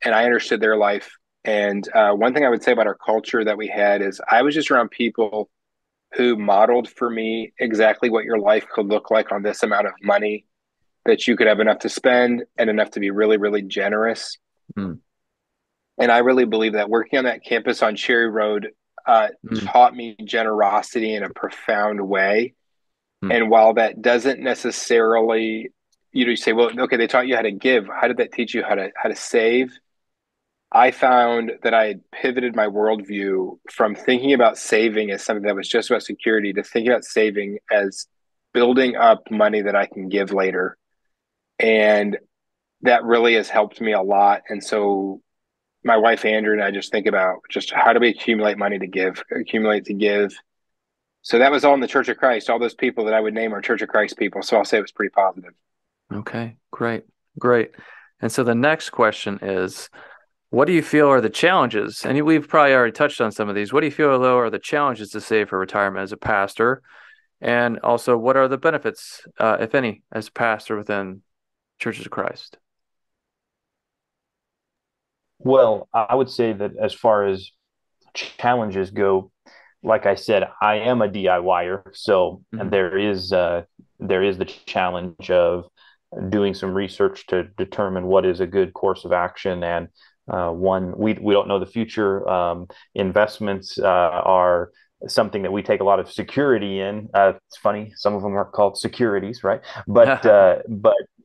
and I understood their life. And one thing I would say about our culture that we had is I was just around people who modeled for me exactly what your life could look like on this amount of money, that you could have enough to spend and enough to be really, really generous. Mm. And I really believe that working on that campus on Cherry Road taught me generosity in a profound way. And while that doesn't necessarily, you say, well, okay, they taught you how to give. How did that teach you how to save? I found that I had pivoted my worldview from thinking about saving as something that was just about security to thinking about saving as building up money that I can give later. And that really has helped me a lot. And so my wife, Andrew, and I just think about just how do we accumulate money to give. So that was all in the Church of Christ. All those people that I would name are Church of Christ people. So I'll say it was pretty positive. Okay, great. And so the next question is, what do you feel are the challenges? And we've probably already touched on some of these. What do you feel, though, are the challenges to save for retirement as a pastor? And also, what are the benefits, if any, as a pastor within Churches of Christ? Well, I would say that as far as challenges go, like I said, I am a DIYer, so there is the challenge of doing some research to determine what is a good course of action. And we don't know the future. Investments are something that we take a lot of security in. It's funny, some of them are called securities, right? But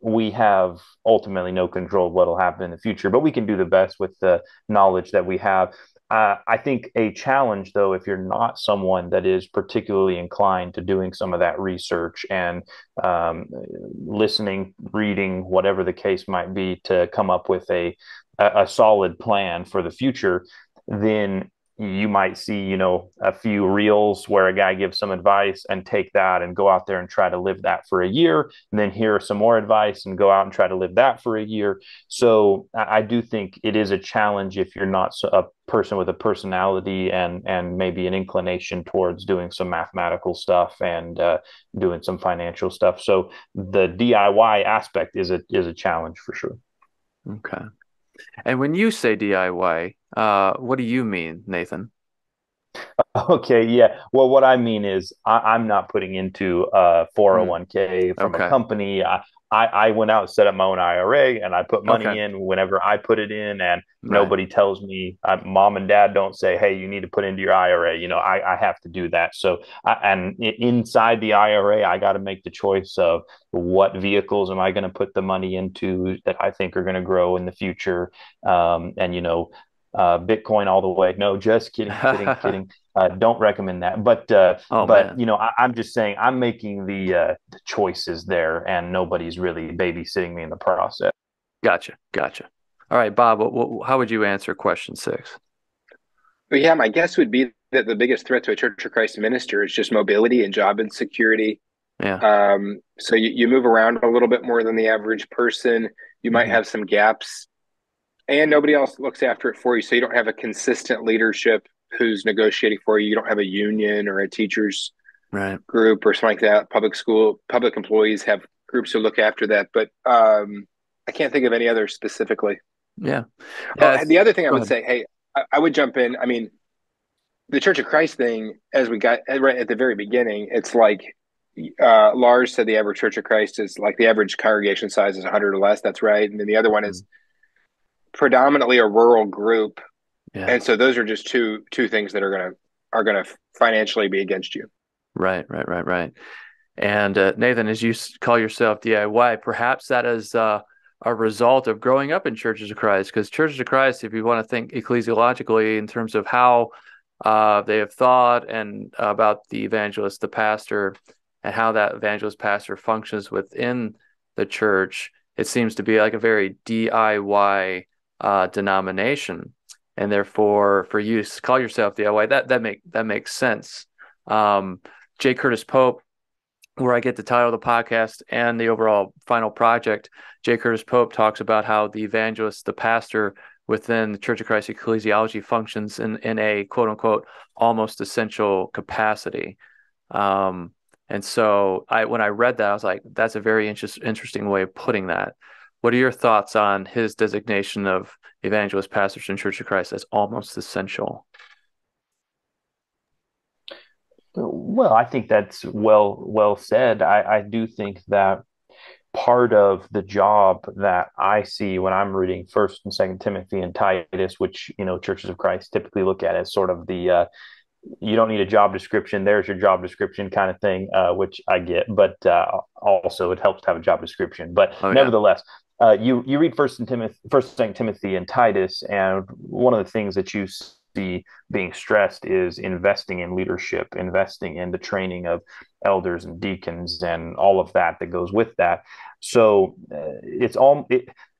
we have ultimately no control of what will happen in the future, but we can do the best with the knowledge that we have. I think a challenge, though, if you're not someone that is particularly inclined to doing some of that research and listening, reading, whatever the case might be, to come up with a solid plan for the future, then you might see, a few reels where a guy gives some advice and take that and go out there and try to live that for a year, and then hear some more advice and go out and try to live that for a year. So I do think it is a challenge if you're not a person with a personality and maybe an inclination towards doing some mathematical stuff and doing some financial stuff. So the DIY aspect is a challenge for sure. Okay. And when you say DIY, what do you mean, Nathan? Okay, yeah. Well, what I mean is I'm not putting into a 401k from a Okay. company. I went out and set up my own IRA and I put Okay. money in whenever I put it in, and Right. nobody tells me, mom and dad don't say, hey, you need to put into your IRA. I have to do that. So, and inside the IRA, I got to make the choice of what vehicles am I going to put the money into that I think are going to grow in the future. And, Bitcoin all the way. No, just kidding, kidding, kidding. Don't recommend that. Oh But man. I'm just saying I'm making the choices there, and nobody's really babysitting me in the process. Gotcha. Gotcha. All right, Bob, how would you answer question 6? But yeah, my guess would be that the biggest threat to a Church of Christ minister is just mobility and job insecurity. Yeah. So you move around a little bit more than the average person. You might Mhm. have some gaps, and nobody else looks after it for you. So you don't have a consistent leadership who's negotiating for you. You don't have a union or a teachers Right. group or something like that. Public employees have groups who look after that, but I can't think of any others specifically. Yeah. Oh, Yeah. the other thing I Go would ahead. say, hey, I would jump in. I mean, the Church of Christ thing, as we got right at the very beginning, it's like Lars said the average Church of Christ is like the average congregation size is 100 or less. That's right. And then the other one is Mm. predominantly a rural group, Yeah. and so those are just two things that are gonna financially be against you. Right. Right. Right. Right. And Nathan, as you call yourself DIY, perhaps that is a result of growing up in Churches of Christ. Because Churches of Christ, if you want to think ecclesiologically in terms of how they have thought and about the evangelist, the pastor, and how that evangelist pastor functions within the church, it seems to be like a very DIY denomination. And therefore, for you to call yourself DIY, that makes sense. Um, J. Curtis Pope, where I get the title of the podcast and the overall final project, J. Curtis Pope talks about how the evangelist, the pastor within the Church of Christ ecclesiology functions in a quote unquote almost essential capacity. And so when I read that, I was like, that's a very interesting way of putting that. What are your thoughts on his designation of evangelist pastors in Church of Christ as almost Well, I think that's well said. I do think that part of the job that I see when I'm reading First and Second Timothy and Titus, which Churches of Christ typically look at as sort of the you don't need a job description. There's your job description kind of thing, which I get, but also it helps to have a job description. But Oh yeah. nevertheless, you read First and Second Timothy and Titus, and one of the things that you see being stressed is investing in leadership, investing in the training of elders and deacons, and all of that goes with that. So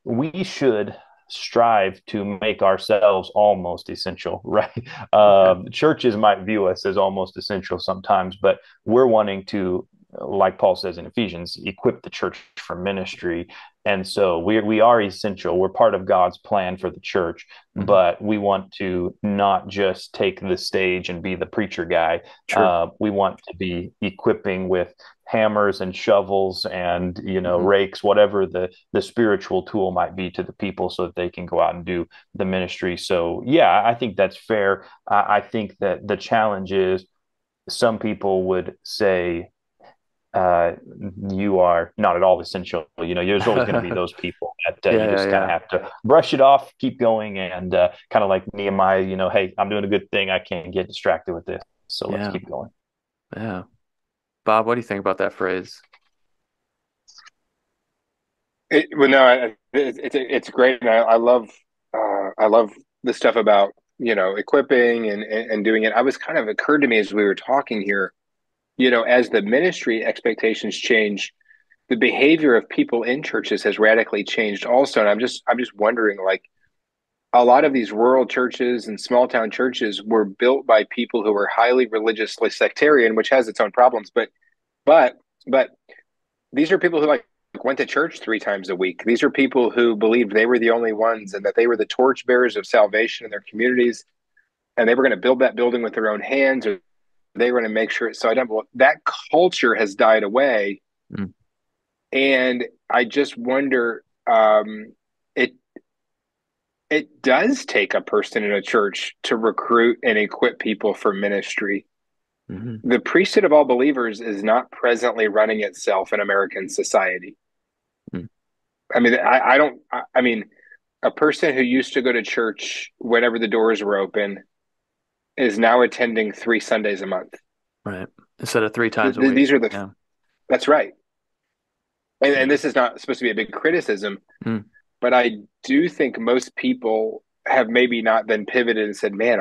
we should strive to make ourselves almost essential, right? Okay. Churches might view us as almost essential sometimes, but we're wanting to, like Paul says in Ephesians, equip the church for ministry. And so we are essential. We're part of God's plan for the church, Mm-hmm. but we want to not just take the stage and be the preacher guy. True. We want to be equipping with hammers and shovels and Mm-hmm. rakes, whatever the spiritual tool might be to the people, so that they can go out and do the ministry. So yeah, I think that's fair. I think that the challenge is some people would say you are not at all essential. There's always going to be those people that Yeah, you yeah, just kind of yeah. have to brush it off, keep going, and kind of like Nehemiah, hey, I'm doing a good thing. I can't get distracted with this. So let's Yeah. keep going. Yeah. Bob, what do you think about that phrase? Well, no, it's great, and I love the stuff about equipping and doing it. I was kind of occurred to me as we were talking here, as the ministry expectations change, the behavior of people in churches has radically changed also. And I'm just wondering, like, a lot of these rural churches and small town churches were built by people who were highly religiously sectarian, which has its own problems. But these are people who like went to church 3 times a week. These are people who believed they were the only ones and that they were the torchbearers of salvation in their communities, and they were going to build that building with their own hands, or they were going to make sure it's so well, that culture has died away. Mm. And I just wonder, it does take a person in a church to recruit and equip people for ministry. Mm-hmm. The priesthood of all believers is not presently running itself in American society. Mm. I mean, a person who used to go to church whenever the doors were open is now attending 3 Sundays a month. Right. Instead of 3 times a week. These are that's right. And this is not supposed to be a big criticism, but I do think most people have maybe not then pivoted and said, man,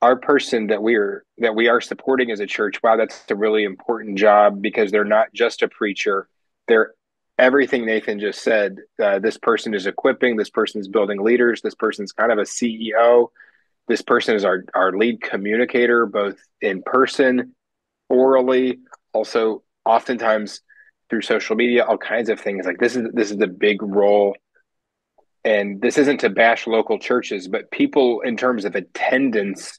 our person that we are supporting as a church, wow, that's a really important job, because they're not just a preacher. They're everything Nathan just said. This person is equipping, this person is building leaders, this person's kind of a CEO. This person is our lead communicator, both in person, orally, also oftentimes through social media, all kinds of things. Like this is a big role. And this isn't to bash local churches, but people in terms of attendance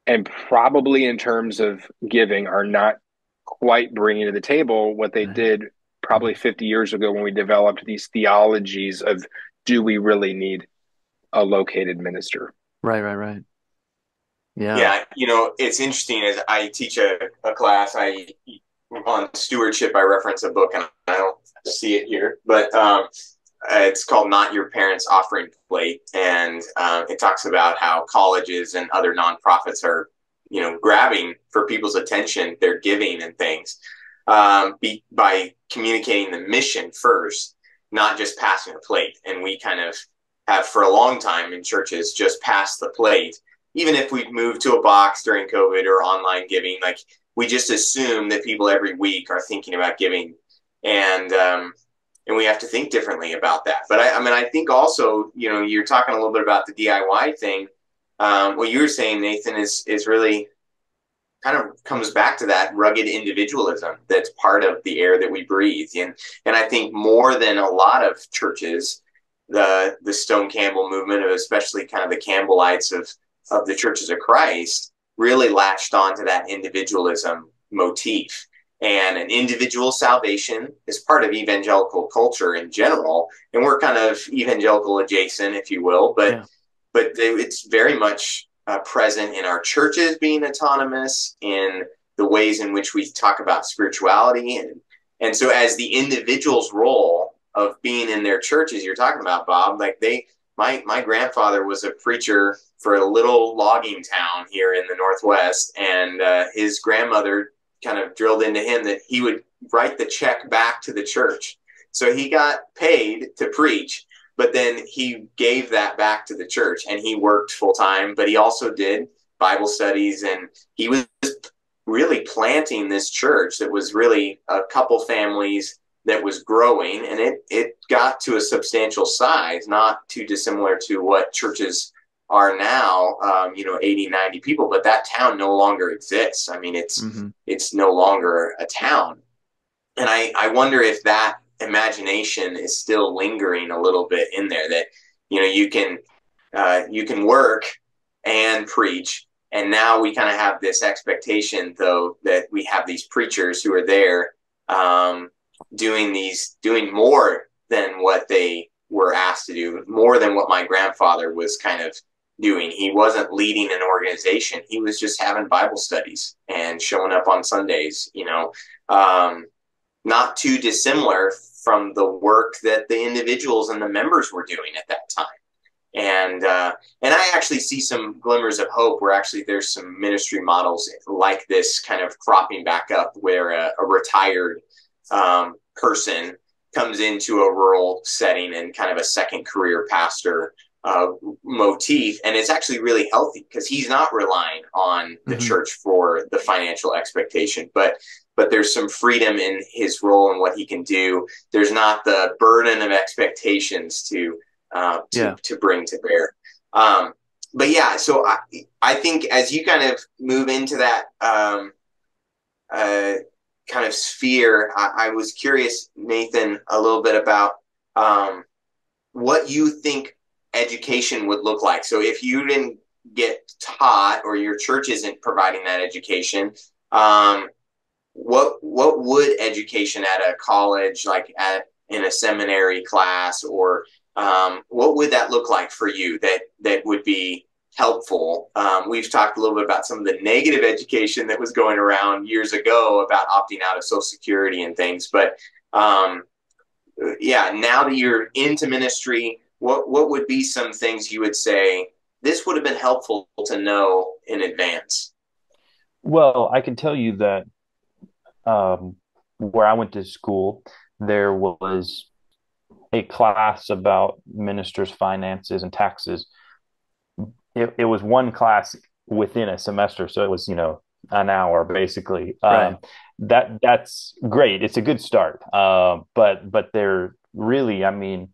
and probably in terms of giving are not quite bringing to the table what they did probably 50 years ago when we developed these theologies of, do we really need a located minister? Right. Yeah. It's interesting as I teach a class, on stewardship, I reference a book, and I don't see it here, but it's called Not Your Parents' Offering Plate. And it talks about how colleges and other nonprofits are, grabbing for people's attention, their giving and things, by communicating the mission first, not just passing a plate. And we kind of have for a long time in churches just passed the plate. Even if we moved to a box during COVID or online giving, like we just assume that people every week are thinking about giving, and we have to think differently about that. But I think also, you're talking a little bit about the DIY thing. What you were saying, Nathan, is really kind of comes back to that rugged individualism that's part of the air that we breathe. And I think more than a lot of churches, the Stone Campbell movement, especially kind of the Campbellites of the Churches of Christ, really latched onto that individualism motif. And an individual salvation is part of evangelical culture in general. And we're kind of evangelical adjacent, if you will, but it's very much present in our churches being autonomous, in the ways in which we talk about spirituality. And so as the individual's role of being in their churches, you're talking about, Bob, like my grandfather was a preacher for a little logging town here in the Northwest, and his grandmother kind of drilled into him that he would write the check back to the church. So he got paid to preach, but then he gave that back to the church, and he worked full time, but he also did Bible studies, and he was really planting this church that was really a couple families that was growing, and it got to a substantial size, not too dissimilar to what churches are now, 80, 90 people, but that town no longer exists. I mean, it's no longer a town. And I wonder if that imagination is still lingering a little bit in there, that, you can work and preach. And now we kind of have this expectation, though, that we have these preachers who are there, doing more than what they were asked to do, more than what my grandfather was kind of doing. He wasn't leading an organization. He was just having Bible studies and showing up on Sundays, not too dissimilar from the work that the individuals and the members were doing at that time. And I actually see some glimmers of hope where actually there's some ministry models like this kind of cropping back up, where a retired person comes into a rural setting and kind of a second career pastor motif. And it's actually really healthy, because he's not relying on the church for the financial expectation, but there's some freedom in his role and what he can do. There's not the burden of expectations to bring to bear. But yeah, so I think as you kind of move into that kind of sphere, I was curious, Nathan, a little bit about what you think education would look like. So if you didn't get taught, or your church isn't providing that education, what would education at a college, like in a seminary class, or what would that look like for you that would be helpful? We've talked a little bit about some of the negative education that was going around years ago about opting out of Social Security and things, but yeah, now that you're into ministry, what would be some things you would say this would have been helpful to know in advance? Well, I can tell you that where I went to school, there was a class about ministers' finances and taxes. It was one class within a semester, so it was, an hour basically. Right. That's great. It's a good start. But they're really, I mean,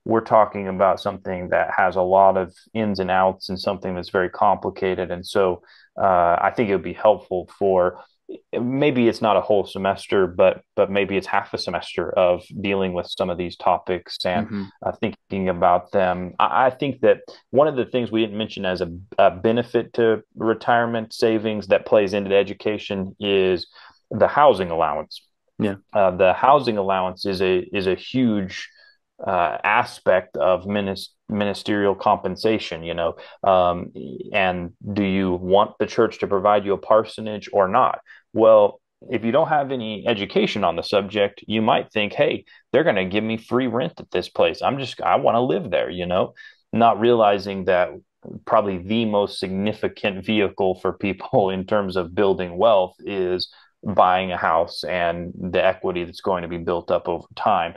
we're talking about something that has a lot of ins and outs and something that's very complicated. And so I think it would be helpful for, maybe it's not a whole semester, but maybe it's half a semester of dealing with some of these topics and Mm-hmm. thinking about them. I think that one of the things we didn't mention as a benefit to retirement savings that plays into education is the housing allowance. Yeah. The housing allowance is a huge aspect of ministerial compensation, and do you want the church to provide you a parsonage or not? Well, if you don't have any education on the subject, you might think, hey, they're going to give me free rent at this place. I want to live there, not realizing that probably the most significant vehicle for people in terms of building wealth is buying a house and the equity that's going to be built up over time.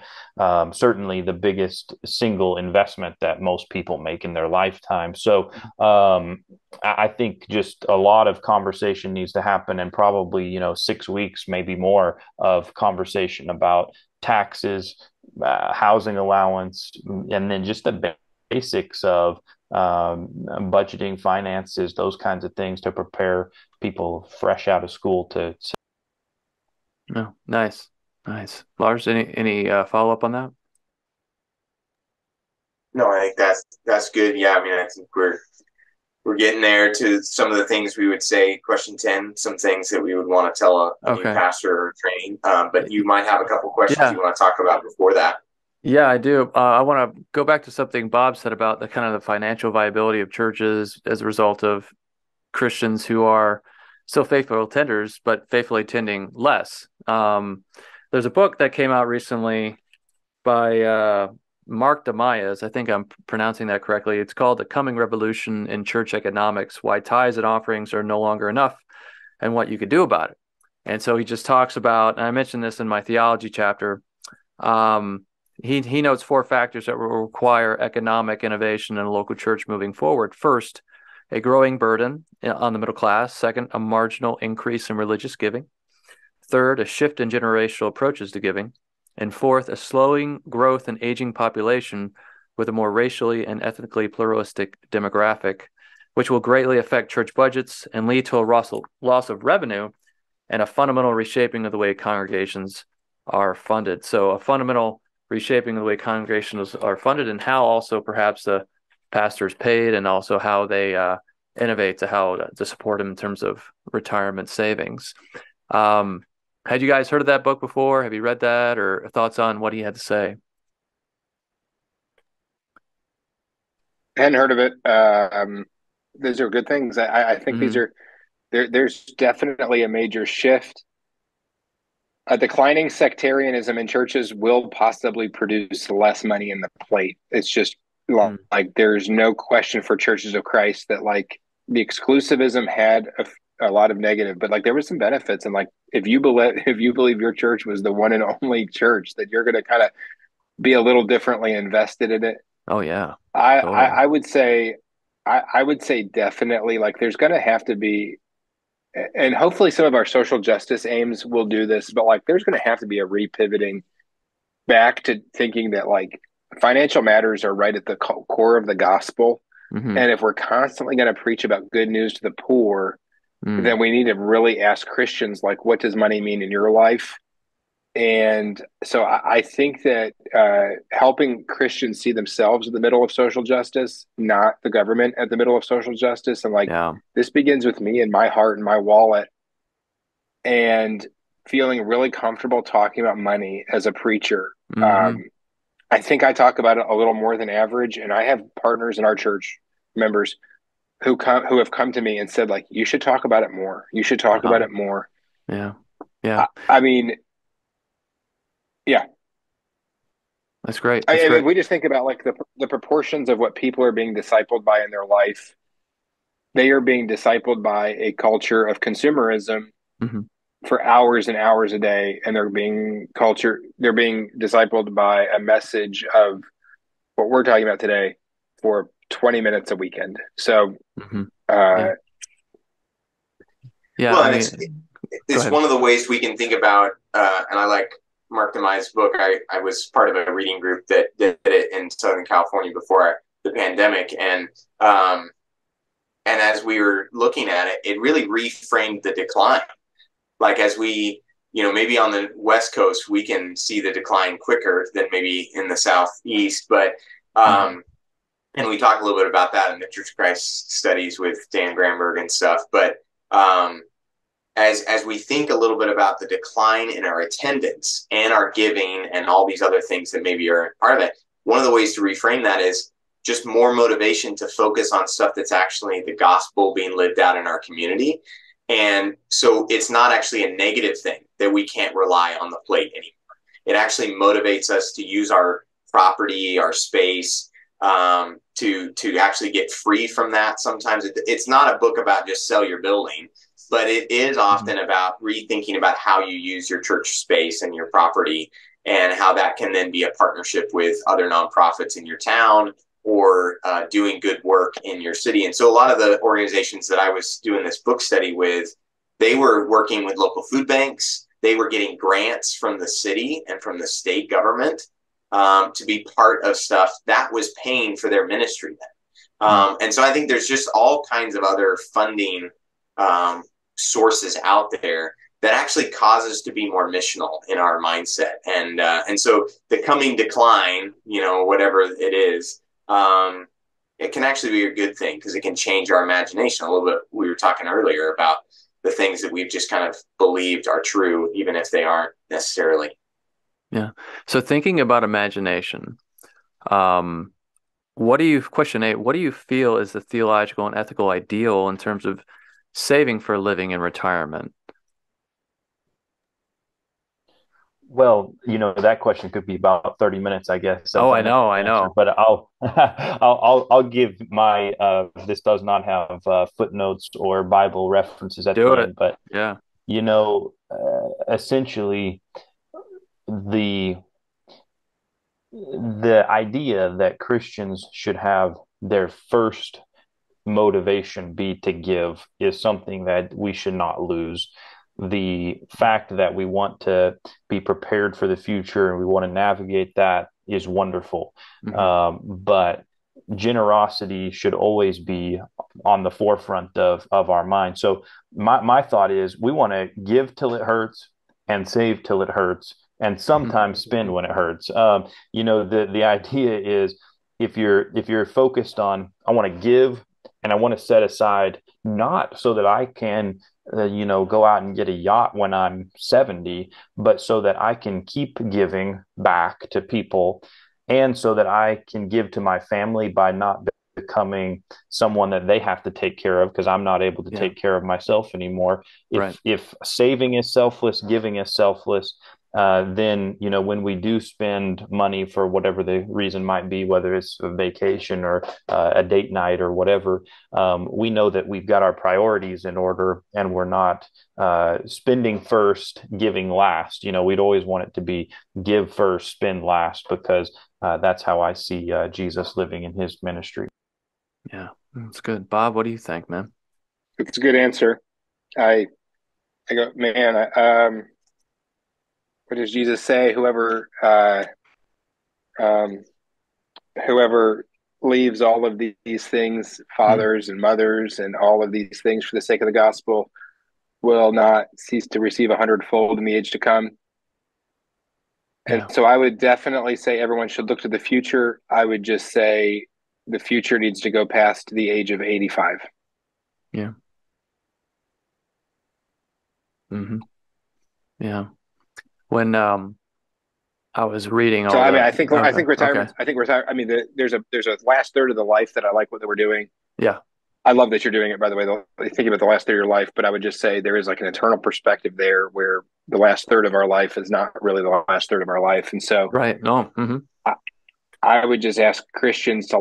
Certainly the biggest single investment that most people make in their lifetime. So I think just a lot of conversation needs to happen, and probably, 6 weeks, maybe more, of conversation about taxes, housing allowance, and then just the basics of budgeting, finances, those kinds of things to prepare people fresh out of school to. No, nice, nice. Lars, any follow up on that? No, I think that's good. Yeah, I mean, I think we're getting there to some of the things we would say. Question 10, some things that we would want to tell a new Okay. pastor or train. But you might have a couple questions Yeah. you want to talk about before that. Yeah, I do. I want to go back to something Bob said about the kind of the financial viability of churches as a result of Christians who are still faithful attenders, but faithfully attending less. There's a book that came out recently by Mark Demayas. I think I'm pronouncing that correctly. It's called The Coming Revolution in Church Economics: Why Tithes and Offerings Are No Longer Enough and What You Could Do About It. And so he just talks about, and I mentioned this in my theology chapter, he notes 4 factors that will require economic innovation in a local church moving forward. First, a growing burden on the middle class. Second, a marginal increase in religious giving. Third, a shift in generational approaches to giving. And fourth, a slowing growth in aging population with a more racially and ethnically pluralistic demographic, which will greatly affect church budgets and lead to a loss of revenue and a fundamental reshaping of the way congregations are funded. So a fundamental reshaping of the way congregations are funded, and how also perhaps the pastors paid, and also how they innovate to support them in terms of retirement savings. Had you guys heard of that book before? Have you read that, or thoughts on what he had to say? Hadn't heard of it. These are good things. I think these are there's definitely a major shift. A declining sectarianism in churches will possibly produce less money in the plate. It's just like there's no question for churches of Christ that like the exclusivism had a lot of negative, but like there was some benefits. And like if you believe your church was the one and only church, that you're going to kind of be a little differently invested in it. Oh yeah, totally. I would say I would say definitely like there's going to have to be, and hopefully some of our social justice aims will do this, but like there's going to have to be a repivoting back to thinking that like financial matters are right at the core of the gospel. And if we're constantly going to preach about good news to the poor, then we need to really ask Christians, like, what does money mean in your life? And so I think that helping Christians see themselves in the middle of social justice, not the government at the middle of social justice. And this begins with me and my heart and my wallet, and feeling really comfortable talking about money as a preacher. I think I talk about it a little more than average. And I have partners in our church, members, who have come to me and said, like, you should talk about it more. You should talk about it more. Yeah. I mean, yeah. That's great. If we just think about like the proportions of what people are being discipled by in their life, they are being discipled by a culture of consumerism for hours and hours a day, and they're being discipled by a message of what we're talking about today for 20 minutes a weekend. So, well, it's one of the ways we can think about, and I like Mark DeMai's book. I was part of a reading group that did it in Southern California before the pandemic. And as we were looking at it, it really reframed the decline. Like, as we, maybe on the West Coast, we can see the decline quicker than maybe in the Southeast. But, and we talk a little bit about that in the Church of Christ studies with Dan Gramberg and stuff. But as we think a little bit about the decline in our attendance and our giving and all these other things that maybe are part of it, one of the ways to reframe that is just more motivation to focus on stuff that's actually the gospel being lived out in our community. And so it's not actually a negative thing that we can't rely on the plate anymore. It actually motivates us to use our property, our space, to actually get free from that. Sometimes it's not a book about just sell your building, but it is often about rethinking about how you use your church space and your property, and how that can then be a partnership with other nonprofits in your town, or doing good work in your city. And so a lot of the organizations that I was doing this book study with, they were working with local food banks. They were getting grants from the city and from the state government to be part of stuff that was paying for their ministry then. And so I think there's just all kinds of other funding sources out there that actually cause us to be more missional in our mindset. And so the coming decline, whatever it is, it can actually be a good thing, because it can change our imagination a little bit. We were talking earlier about the things that we've just kind of believed are true, even if they aren't necessarily. Yeah. So thinking about imagination, question 8, what do you feel is the theological and ethical ideal in terms of saving for a living in retirement? Well, that question could be about 30 minutes, I guess. I know. But I'll give my, this does not have footnotes or Bible references at the end, but yeah, essentially the idea that Christians should have their first motivation be to give is something that we should not lose. The fact that we want to be prepared for the future and we want to navigate that is wonderful. But generosity should always be on the forefront of our mind. So my thought is, we want to give till it hurts and save till it hurts, and sometimes spend when it hurts. The idea is, if you're focused on, I want to give and I want to set aside, not so that I can go out and get a yacht when I'm 70, but so that I can keep giving back to people, and so that I can give to my family by not becoming someone that they have to take care of because I'm not able to take care of myself anymore. If saving is selfless, giving is selfless, then when we do spend money for whatever the reason might be, whether it's a vacation or a date night or whatever, we know that we've got our priorities in order, and we're not spending first, giving last. We'd always want it to be give first, spend last, because that's how I see Jesus living in his ministry. Yeah, that's good. Bob, what do you think, man? It's a good answer. I go, man, what does Jesus say? Whoever leaves all of these things, Mm. fathers and mothers and all of these things for the sake of the gospel, will not cease to receive a hundredfold in the age to come. And Yeah. so I would definitely say everyone should look to the future. I would just say the future needs to go past the age of 85. Yeah. Hmm. Yeah. When I was reading So all I mean, the I think okay. retirement. I think retire. I mean, there's a last third of the life that I like what we're doing. Yeah. I love that you're doing it. By the way, thinking about the last third of your life, but I would just say there is like an eternal perspective there, where the last third of our life is not really the last third of our life, and so Right. No. Hmm. I, I would just ask Christians to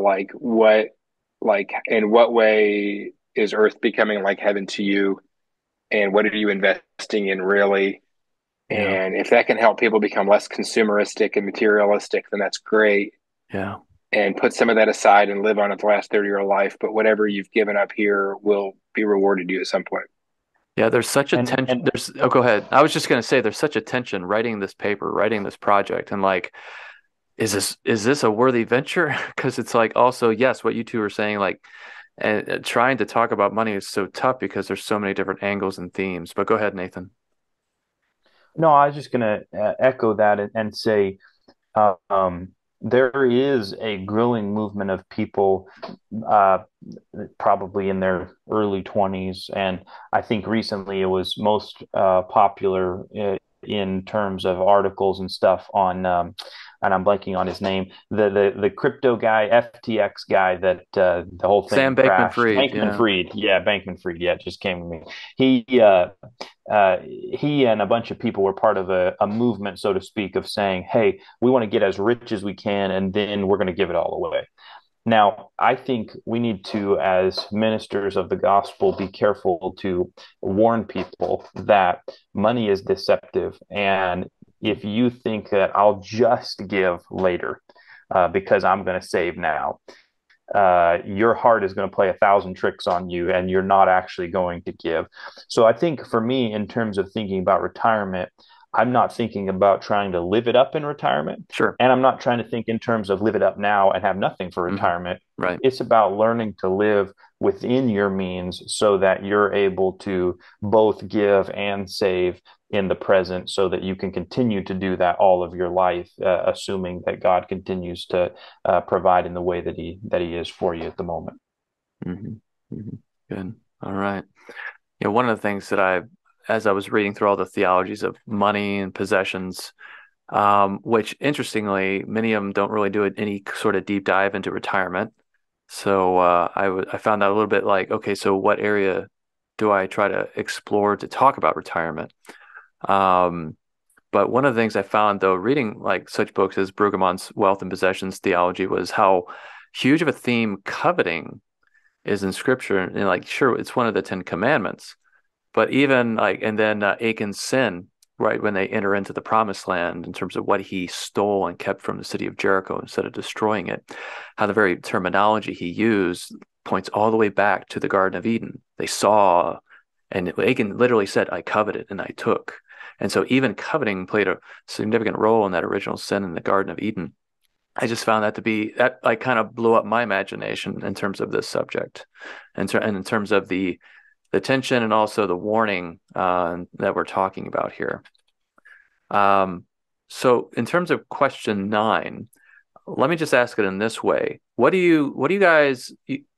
in what way is earth becoming like heaven to you, and what are you investing in really? Yeah. And if that can help people become less consumeristic and materialistic, then that's great. Yeah. And put some of that aside and live on it the last 30 year life. But whatever you've given up here will be rewarded you at some point. Yeah. There's such a tension. And There's, oh, go ahead. I was just going to say there's such a tension writing this paper, writing this project, and like, is this a worthy venture? Because it's like also, yes, what you two are saying, like, and trying to talk about money is so tough because there's so many different angles and themes. But go ahead, Nathan. no, I was just going to echo that and say um, there is a growing movement of people, uh, probably in their early 20s, and I think recently it was most popular in terms of articles and stuff on, and I'm blanking on his name, the crypto guy, FTX guy that the whole Sam thing crashed. Bankman-Fried. Bankman Yeah. Fried, yeah, Bankman Fried, yeah, it just came to me. He and a bunch of people were part of a movement, so to speak, of saying, hey, we want to get as rich as we can, and then we're going to give it all away. Now, I think we need to, as ministers of the gospel, be careful to warn people that money is deceptive. And if you think that I'll just give later because I'm going to save now, your heart is going to play 1,000 tricks on you and you're not actually going to give. So I think for me, in terms of thinking about retirement, I'm not thinking about trying to live it up in retirement. Sure. And I'm not trying to think in terms of live it up now and have nothing for Hmm. retirement. Right. It's about learning to live within your means so that you're able to both give and save in the present so that you can continue to do that all of your life, assuming that God continues to provide in the way that he is for you at the moment. Hmm. Hmm. Good. All right. Yeah, one of the things that as I was reading through all the theologies of money and possessions, which interestingly, many of them don't really do any sort of deep dive into retirement. So I found out a little bit like, okay, so what area do I try to explore to talk about retirement? Um, but one of the things I found though, reading like such books as Brueggemann's Wealth and Possessions Theology, was how huge of a theme coveting is in Scripture. And like, sure, it's one of the Ten Commandments, but even like, and then Achan's sin, right, when they enter into the promised land in terms of what he stole and kept from the city of Jericho instead of destroying it, how the very terminology he used points all the way back to the Garden of Eden. They saw, and Achan literally said, I coveted and I took. And so even coveting played a significant role in that original sin in the Garden of Eden. I just found that to be that like kind of blew up my imagination in terms of this subject, and in terms of the tension and also the warning that we're talking about here. Um, so in terms of question 9, let me just ask it in this way. What do you guys,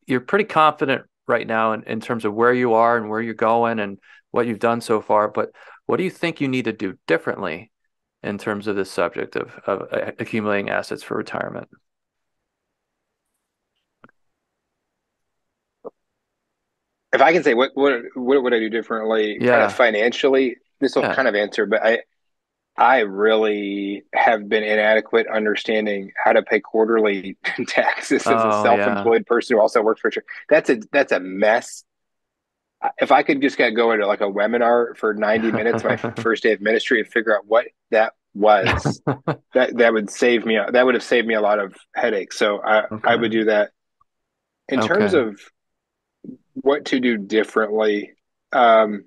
you're pretty confident right now in terms of where you are and where you're going and what you've done so far, but what do you think you need to do differently in terms of this subject of accumulating assets for retirement? If I can say what would I do differently, kind of Yeah. financially, this will Yeah. kind of answer, but I really have been inadequate understanding how to pay quarterly taxes as a Oh, yeah. self-employed person who also works for a church. That's a mess. If I could just go into like a webinar for 90 minutes my first day of ministry and figure out what that was, that would save me. That would have saved me a lot of headaches. So I would Okay. do that. In terms Okay. of what to do differently, um,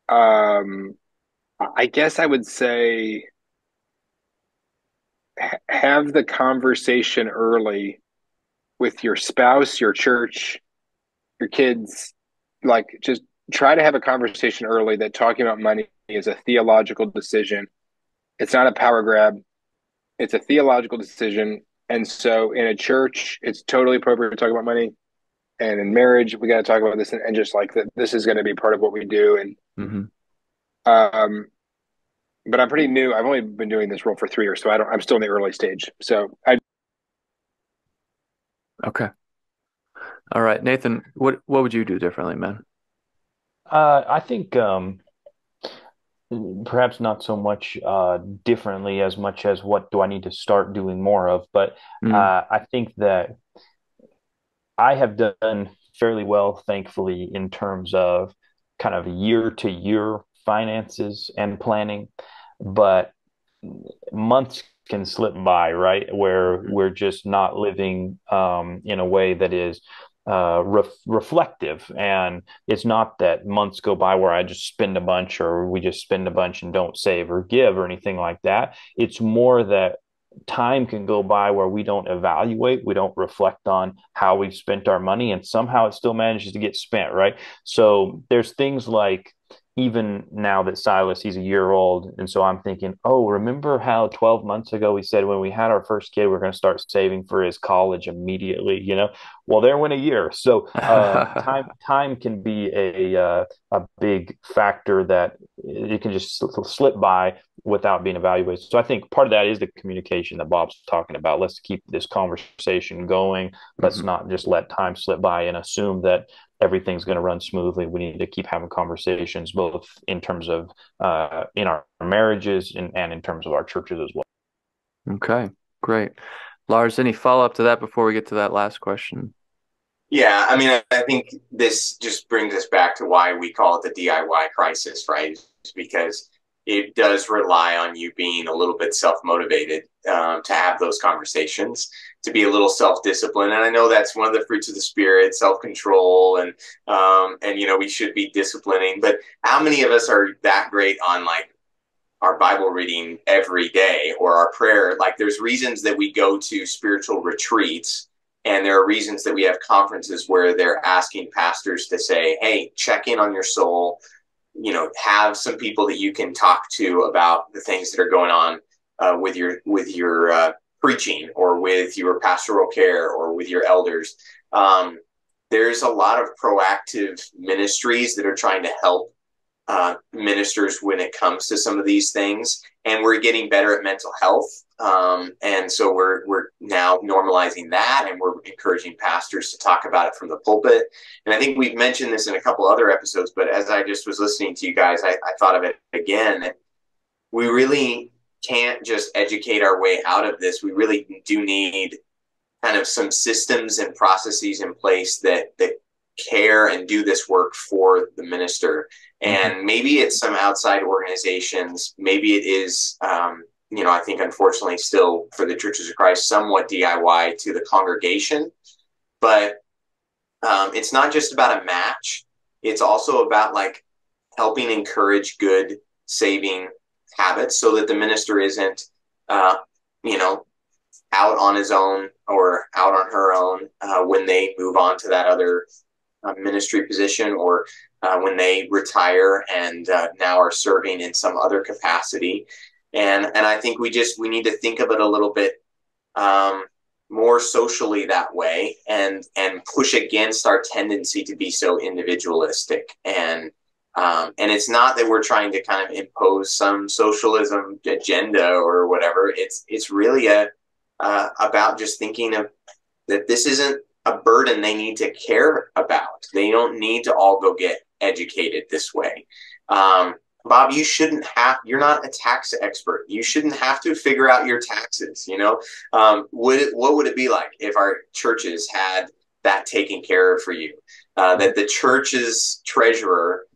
um, I guess I would say have the conversation early with your spouse, your church, your kids. Like, just try to have a conversation early that talking about money is a theological decision. It's not a power grab. It's a theological decision. And so in a church, it's totally appropriate to talk about money. And in marriage, we got to talk about this, and just like that, this is going to be part of what we do. And but I'm pretty new. I've only been doing this role for 3 years, so I'm still in the early stage. So Okay. All right, Nathan, what would you do differently, man? I think perhaps not so much differently as much as what do I need to start doing more of. But I think that I have done fairly well, thankfully, in terms of kind of year to year finances and planning. But months can slip by, right? Where we're just not living in a way that is reflective. And it's not that months go by where I just spend a bunch or we just spend a bunch and don't save or give or anything like that. It's more that time can go by where we don't evaluate, we don't reflect on how we've spent our money, and somehow it still manages to get spent, right? So there's things like, even now that Silas, he's a year old. And so I'm thinking, oh, remember how 12 months ago we said when we had our first kid, we're going to start saving for his college immediately, you know? Well, there went a year. So time can be a big factor that it can just slip by without being evaluated. So I think part of that is the communication that Bob's talking about. Let's keep this conversation going. Let's not just let time slip by and assume that everything's going to run smoothly. We need to keep having conversations, both in terms of in our marriages and in terms of our churches as well. Okay, great. Lars, any follow-up to that before we get to that last question? Yeah, I mean, I think this just brings us back to why we call it the DIY crisis, right? It's because it does rely on you being a little bit self-motivated to have those conversations, to be a little self-disciplined. And I know that's one of the fruits of the spirit, self-control, and we should be disciplining. But how many of us are that great on like our Bible reading every day or our prayer? Like, there's reasons that we go to spiritual retreats, and there are reasons that we have conferences where they're asking pastors to say, hey, check in on your soul, have some people that you can talk to about the things that are going on with your preaching or with your pastoral care or with your elders. There's a lot of proactive ministries that are trying to help ministers when it comes to some of these things, and we're getting better at mental health. And so we're now normalizing that, and we're encouraging pastors to talk about it from the pulpit. And I think we've mentioned this in a couple other episodes, but as I just was listening to you guys, I thought of it again. We really can't just educate our way out of this. We really do need kind of some systems and processes in place that care and do this work for the minister. And maybe it's some outside organizations. Maybe it is, I think unfortunately still for the Churches of Christ, somewhat DIY to the congregation. But it's not just about a match. It's also about like helping encourage good saving habits so that the minister isn't, out on his own or out on her own when they move on to that other ministry position, or when they retire and now are serving in some other capacity. And I think we need to think of it a little bit more socially that way, and push against our tendency to be so individualistic. And it's not that we're trying to kind of impose some socialism agenda or whatever. It's really about just thinking of that this isn't a burden they need to care about. They don't need to all go get educated this way. Bob, you're not a tax expert. You shouldn't have to figure out your taxes. What would it be like if our churches had that taken care of for you? That the church's treasurer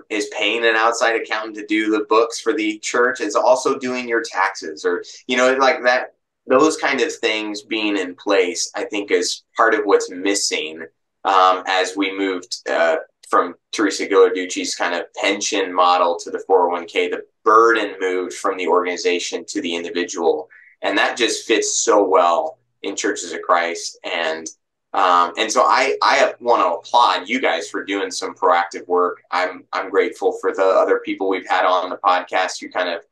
is paying an outside accountant to do the books for the church, is also doing your taxes, or, like that. Those kind of things being in place, I think, is part of what's missing as we moved from Teresa Gilarducci's kind of pension model to the 401k. The burden moved from the organization to the individual. And that just fits so well in Churches of Christ. And so I want to applaud you guys for doing some proactive work. I'm grateful for the other people we've had on the podcast who kind of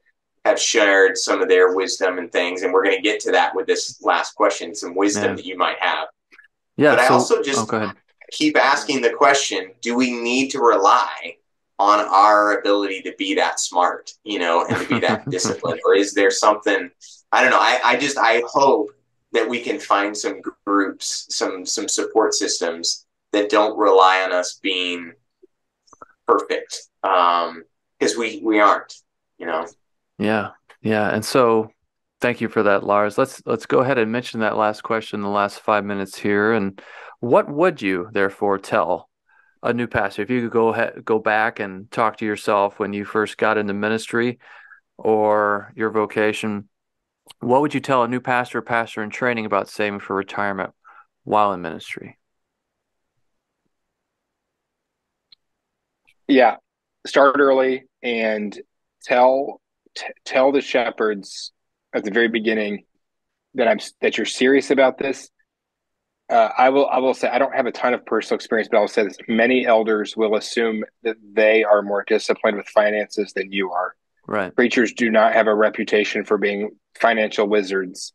have shared some of their wisdom and things. And we're going to get to that with this last question, some wisdom that you might have. Yeah. But I also just keep asking the question, do we need to rely on our ability to be that smart, and to be that disciplined? Or is there something, I don't know. I hope that we can find some groups, some support systems that don't rely on us being perfect. Because we aren't, Yeah. And so thank you for that, Lars. Let's go ahead and mention that last question in the last 5 minutes here. And what would you therefore tell a new pastor if you could go back and talk to yourself when you first got into ministry or your vocation? What would you tell a new pastor or pastor in training about saving for retirement while in ministry? Yeah, start early and tell the shepherds at the very beginning that you're serious about this. I will say I don't have a ton of personal experience, but I will say this: many elders will assume that they are more disciplined with finances than you are. Right. Preachers do not have a reputation for being financial wizards.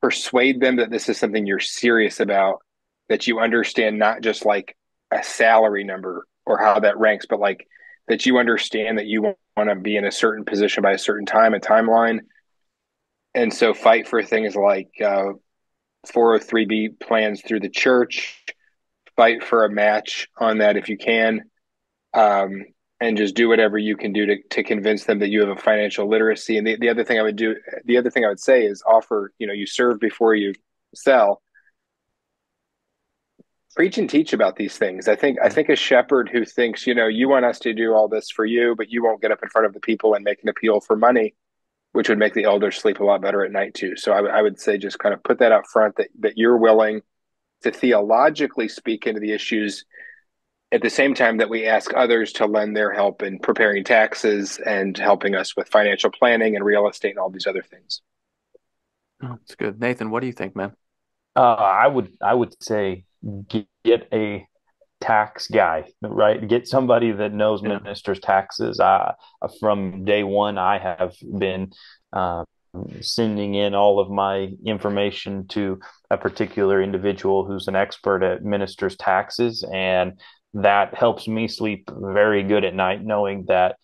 Persuade them that this is something you're serious about, that you understand not just like a salary number or how that ranks, but like that you understand that you want to be in a certain position by a certain time, a timeline. And so fight for things like 403B plans through the church, fight for a match on that if you can, and just do whatever you can do to convince them that you have a financial literacy. And the other thing I would say is offer, you serve before you sell. Preach and teach about these things. I think a shepherd who thinks, you want us to do all this for you, but you won't get up in front of the people and make an appeal for money, which would make the elders sleep a lot better at night too. So I would say just kind of put that up front, that you're willing to theologically speak into the issues at the same time that we ask others to lend their help in preparing taxes and helping us with financial planning and real estate and all these other things. Oh, that's good. Nathan, what do you think, man? I would say get a tax guy, right? Get somebody that knows ministers' taxes. From day one, I have been sending in all of my information to a particular individual who's an expert at ministers' taxes, and that helps me sleep very good at night, knowing that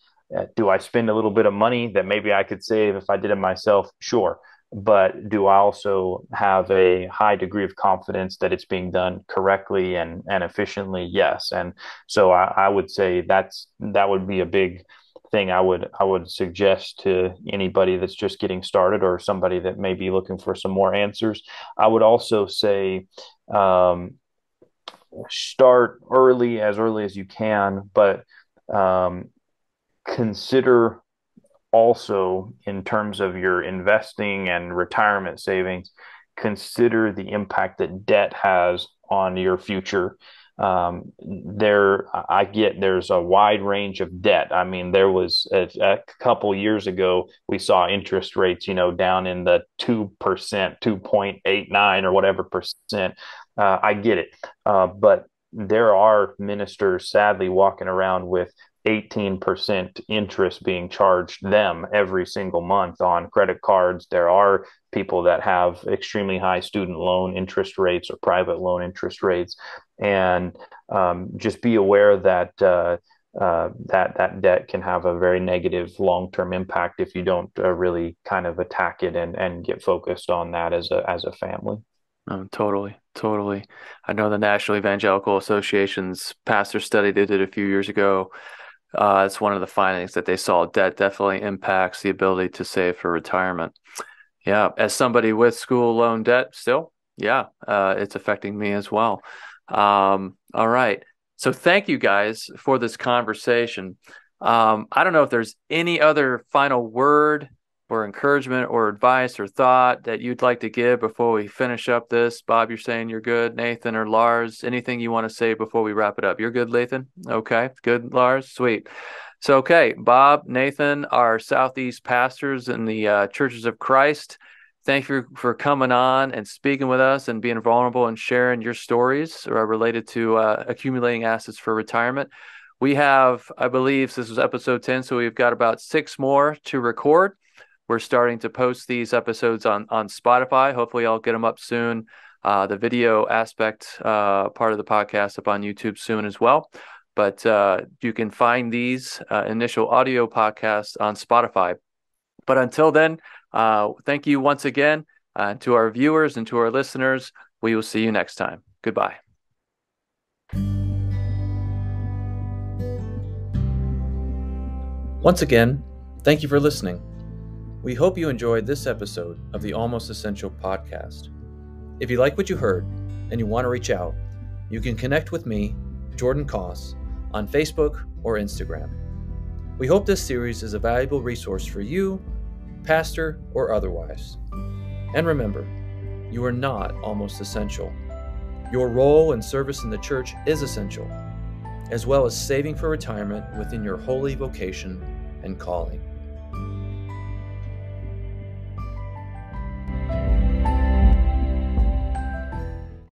do I spend a little bit of money that maybe I could save if I did it myself? Sure. But do I also have a high degree of confidence that it's being done correctly and efficiently? Yes. And so I would say that would be a big thing I would suggest to anybody that's just getting started or somebody that may be looking for some more answers. I would also say start early as you can, but consider also, in terms of your investing and retirement savings, consider the impact that debt has on your future. There's a wide range of debt. I mean, there was a couple years ago, we saw interest rates, down in the 2%, 2.89 or whatever percent. I get it. But there are ministers sadly walking around with 18% interest being charged them every single month on credit cards. There are people that have extremely high student loan interest rates or private loan interest rates. And just be aware that that debt can have a very negative long-term impact if you don't really kind of attack it and get focused on that as a family. Totally. I know the National Evangelical Association's pastor study they did a few years ago. It's one of the findings that they saw debt definitely impacts the ability to save for retirement. Yeah, as somebody with school loan debt still, it's affecting me as well. All right. So thank you guys for this conversation. I don't know if there's any other final word or encouragement or advice or thought that you'd like to give before we finish up this. Bob, you're saying you're good. Nathan or Lars, anything you want to say before we wrap it up? You're good, Nathan? Okay, good, Lars? Sweet. So, okay, Bob, Nathan, our Southeast pastors in the Churches of Christ, thank you for coming on and speaking with us and being vulnerable and sharing your stories related to accumulating assets for retirement. We have, I believe, this was episode 10, so we've got about 6 more to record. We're starting to post these episodes on Spotify. Hopefully, I'll get them up soon. The video aspect part of the podcast up on YouTube soon as well. But you can find these initial audio podcasts on Spotify. But until then, thank you once again to our viewers and to our listeners. We will see you next time. Goodbye. Once again, thank you for listening. We hope you enjoyed this episode of the Almost Essential podcast. If you like what you heard and you want to reach out, you can connect with me, Jordan Koss, on Facebook or Instagram. We hope this series is a valuable resource for you, pastor or otherwise. And remember, you are not almost essential. Your role and service in the church is essential, as well as saving for retirement within your holy vocation and calling.